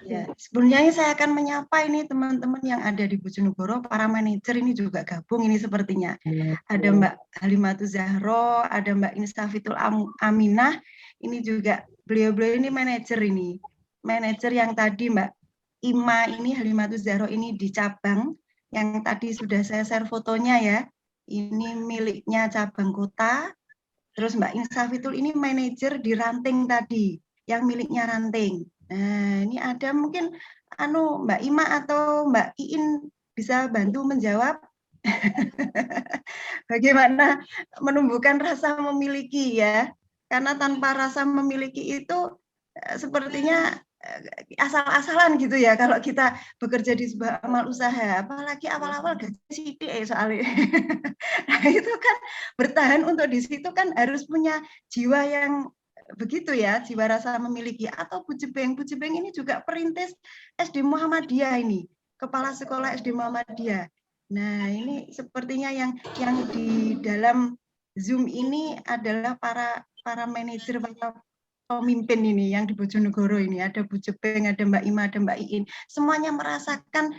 Ya, sebelumnya saya akan menyapa ini teman-teman yang ada di Bojonegoro, para manajer ini juga gabung ini sepertinya. Ada Mbak Halimatus Zahro, ada Mbak Insafitul Aminah, ini juga beliau-beliau ini manajer ini. Manajer yang tadi Mbak Ima ini, Halimatus Zahro ini di cabang, yang tadi sudah saya share fotonya ya. Ini miliknya cabang kota. Terus Mbak Insafitul ini manajer di ranting tadi, yang miliknya ranting. Nah, ini ada mungkin Mbak Ima atau Mbak Iin bisa bantu menjawab bagaimana menumbuhkan rasa memiliki ya. Karena tanpa rasa memiliki itu sepertinya asal-asalan gitu ya kalau kita bekerja di sebuah amal usaha, apalagi awal-awal gaji sidik soalnya. Nah, itu kan bertahan untuk di situ kan harus punya jiwa yang begitu ya, jiwa rasa memiliki. Atau Bu Jebeng ini juga perintis SD Muhammadiyah ini, kepala sekolah SD Muhammadiyah. Nah, ini sepertinya yang di dalam Zoom ini adalah para manajer, para pemimpin ini yang di Bojonegoro ini. Ada Bu Jebeng, ada Mbak Ima, ada Mbak Iin. Semuanya merasakan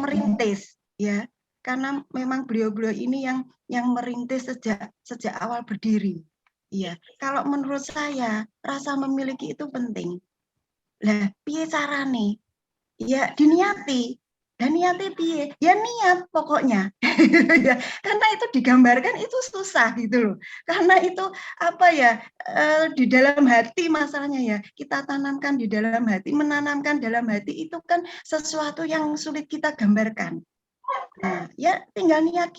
merintis ya. Karena memang beliau-beliau ini yang merintis sejak awal berdiri. Iya, kalau menurut saya rasa memiliki itu penting. Lah, piye carane? Ya diniati. Dan niati piye? Ya niat pokoknya. Karena itu digambarkan itu susah gitu loh. Karena itu apa ya, di dalam hati masalahnya ya. Kita tanamkan di dalam hati, menanamkan dalam hati itu kan sesuatu yang sulit kita gambarkan. Nah, ya tinggal niat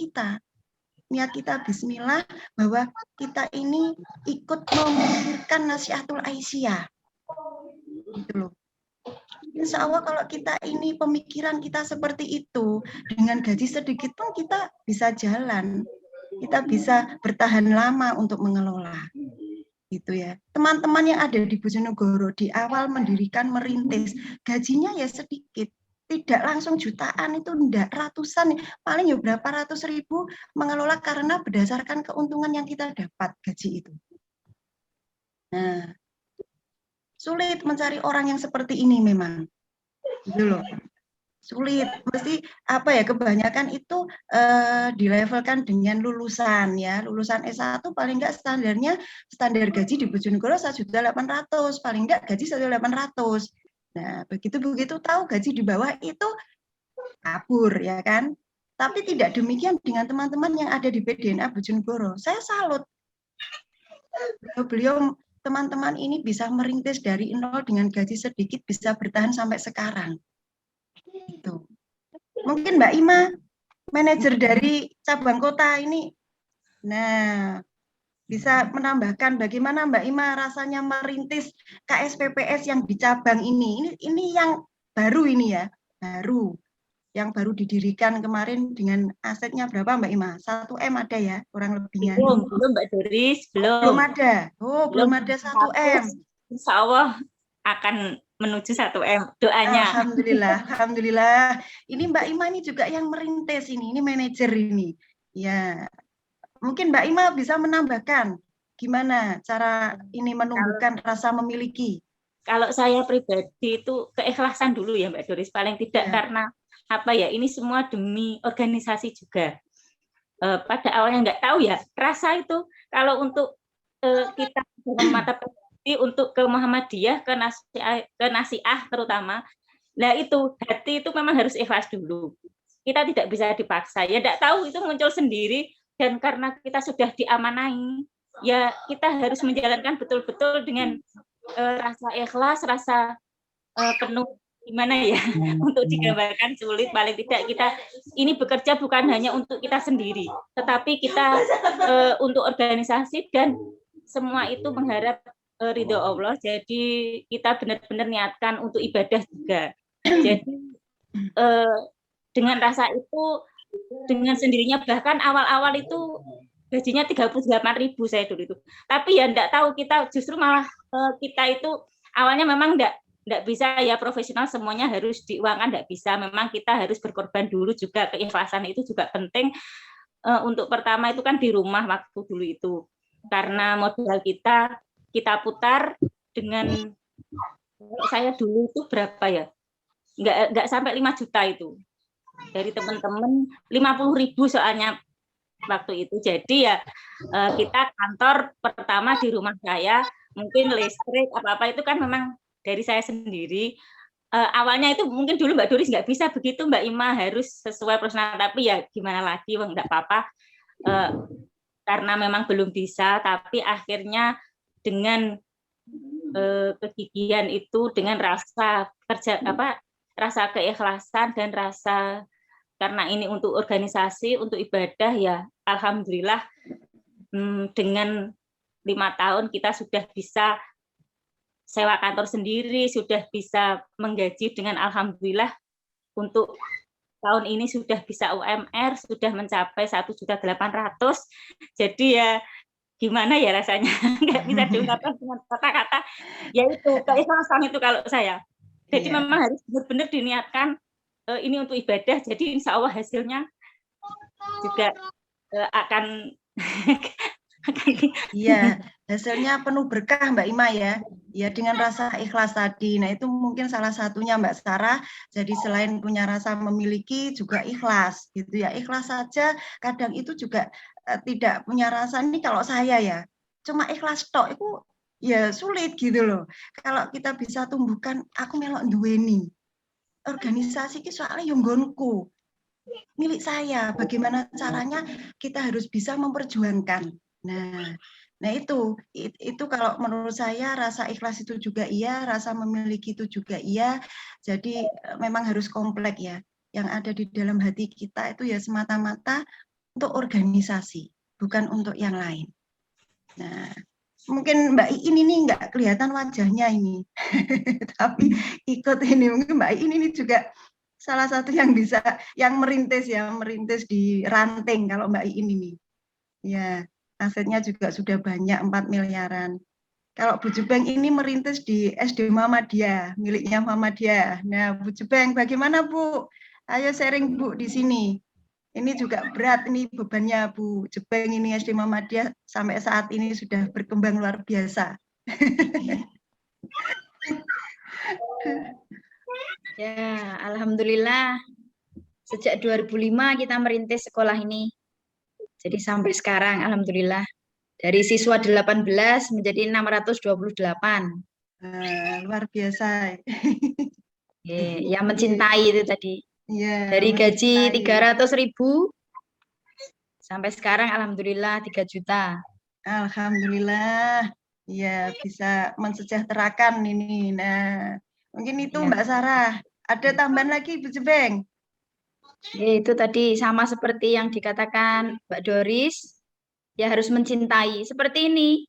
kita bismillah bahwa kita ini ikut memikirkan nasihatul Aisyah gitu loh. Insya Allah kalau kita ini pemikiran kita seperti itu, dengan gaji sedikit pun kita bisa jalan, kita bisa bertahan lama untuk mengelola gitu ya. Teman-teman yang ada di Bojonegoro di awal mendirikan merintis, gajinya ya sedikit, tidak langsung jutaan, itu enggak, ratusan, paling ya berapa ratus ribu mengelola karena berdasarkan keuntungan yang kita dapat gaji itu. Nah, sulit mencari orang yang seperti ini memang, gitu loh. Sulit, mesti apa ya, kebanyakan itu dilevelkan dengan lulusan ya, lulusan S1 paling enggak standar gaji di Bojonegoro 1.800.000, paling enggak gaji 1.800.000. Nah, begitu tahu gaji di bawah itu kabur ya kan. Tapi tidak demikian dengan teman-teman yang ada di BDNA Bojonegoro. Saya salut. Beliau teman-teman ini bisa merintis dari nol dengan gaji sedikit, bisa bertahan sampai sekarang. Itu. Mungkin Mbak Ima, manajer dari cabang kota ini, nah bisa menambahkan bagaimana Mbak Ima rasanya merintis KSPPS yang di cabang ini. Ini yang baru ini ya, yang baru didirikan kemarin dengan asetnya berapa Mbak Ima? 1M ada ya, kurang lebihnya. Belum Mbak Doris, belum ada. Oh, belum ada 1M. Insya Allah akan menuju 1M, doanya. Alhamdulillah. Ini Mbak Ima ini juga yang merintis ini manajer ini. Ya, mungkin Mbak Ima bisa menambahkan gimana cara ini menumbuhkan rasa memiliki. Kalau saya pribadi itu keikhlasan dulu ya Mbak Doris, paling tidak karena apa ya, ini semua demi organisasi juga. Pada awalnya nggak tahu ya, rasa itu kalau untuk kita mata untuk ke Muhammadiyah, ke Nasiah terutama, nah itu hati itu memang harus ikhlas dulu. Kita tidak bisa dipaksa, ya nggak tahu itu muncul sendiri, dan karena kita sudah diamanai, ya kita harus menjalankan betul-betul dengan rasa ikhlas, rasa penuh, gimana ya, untuk digambarkan sulit. Paling tidak kita ini bekerja bukan hanya untuk kita sendiri, tetapi kita untuk organisasi, dan semua itu mengharap ridho Allah. Jadi kita benar-benar niatkan untuk ibadah juga. Jadi dengan rasa itu, dengan sendirinya, bahkan awal-awal itu gajinya 38.000 saya dulu itu. Tapi ya enggak tahu, kita justru malah kita itu awalnya memang enggak bisa ya profesional semuanya harus diuangkan, enggak bisa. Memang kita harus berkorban dulu juga, keikhlasan itu juga penting. Untuk pertama itu kan di rumah waktu dulu itu. Karena modal kita putar dengan Kalau saya dulu itu berapa ya? Nggak sampai 5 juta itu. Dari teman-teman 50.000 soalnya waktu itu. Jadi ya kita kantor pertama di rumah saya, mungkin listrik apa-apa itu kan memang dari saya sendiri. Awalnya itu mungkin dulu Mbak Doris nggak bisa begitu, Mbak Ima, harus sesuai personal, tapi ya gimana lagi, nggak apa-apa. Karena memang belum bisa, tapi akhirnya dengan kegigihan itu, dengan rasa kerja rasa keikhlasan dan rasa karena ini untuk organisasi, untuk ibadah, ya alhamdulillah dengan 5 tahun kita sudah bisa sewa kantor sendiri, sudah bisa menggaji dengan alhamdulillah untuk tahun ini sudah bisa UMR, sudah mencapai 1.800.000. Jadi ya gimana ya rasanya, nggak bisa diungkapkan dengan kata-kata. Ya itu keikhlasan itu kalau saya. Jadi memang harus benar-benar diniatkan ini untuk ibadah. Jadi insya Allah hasilnya juga akan Iya, hasilnya penuh berkah Mbak Ima ya. Ya dengan rasa ikhlas tadi. Nah, itu mungkin salah satunya Mbak Sarah. Jadi selain punya rasa memiliki juga ikhlas gitu ya. Ikhlas saja kadang itu juga tidak punya rasa. Ini kalau saya ya, cuma ikhlas tok itu ya sulit gitu loh. Kalau kita bisa tumbuhkan aku melok duweni organisasi ki soalnya yang nggonku. Milik saya, bagaimana caranya kita harus bisa memperjuangkan. Nah itu kalau menurut saya rasa ikhlas itu juga iya, rasa memiliki itu juga iya. Jadi memang harus komplek ya. Yang ada di dalam hati kita itu ya semata-mata untuk organisasi, bukan untuk yang lain. Nah, mungkin Mbak Iin ini nggak kelihatan wajahnya ini, tapi ikut ini mungkin Mbak Iin ini juga salah satu yang bisa, yang merintis di ranting kalau Mbak Iin ini. Ya, asetnya juga sudah banyak 4 miliaran. Kalau Bu Jubeng ini merintis di SD Muhammadiyah, miliknya Muhammadiyah. Nah, Bu Jubeng bagaimana Bu? Ayo sharing Bu di sini. Ini juga berat ini bebannya Bu Jubeng ini SD Muhammadiyah sampai saat ini sudah berkembang luar biasa. Ya, alhamdulillah sejak 2005 kita merintis sekolah ini. Jadi sampai sekarang alhamdulillah dari siswa 18 menjadi 628. Luar biasa. Yang mencintai itu tadi. Ya, dari gaji 300.000 sampai sekarang alhamdulillah 3 juta. Alhamdulillah. Ya, bisa mensejahterakan ini. Nah, mungkin itu Mbak Sarah. Ada tambahan lagi Bu Jubeng? Itu tadi sama seperti yang dikatakan Mbak Doris, ya harus mencintai. Seperti ini,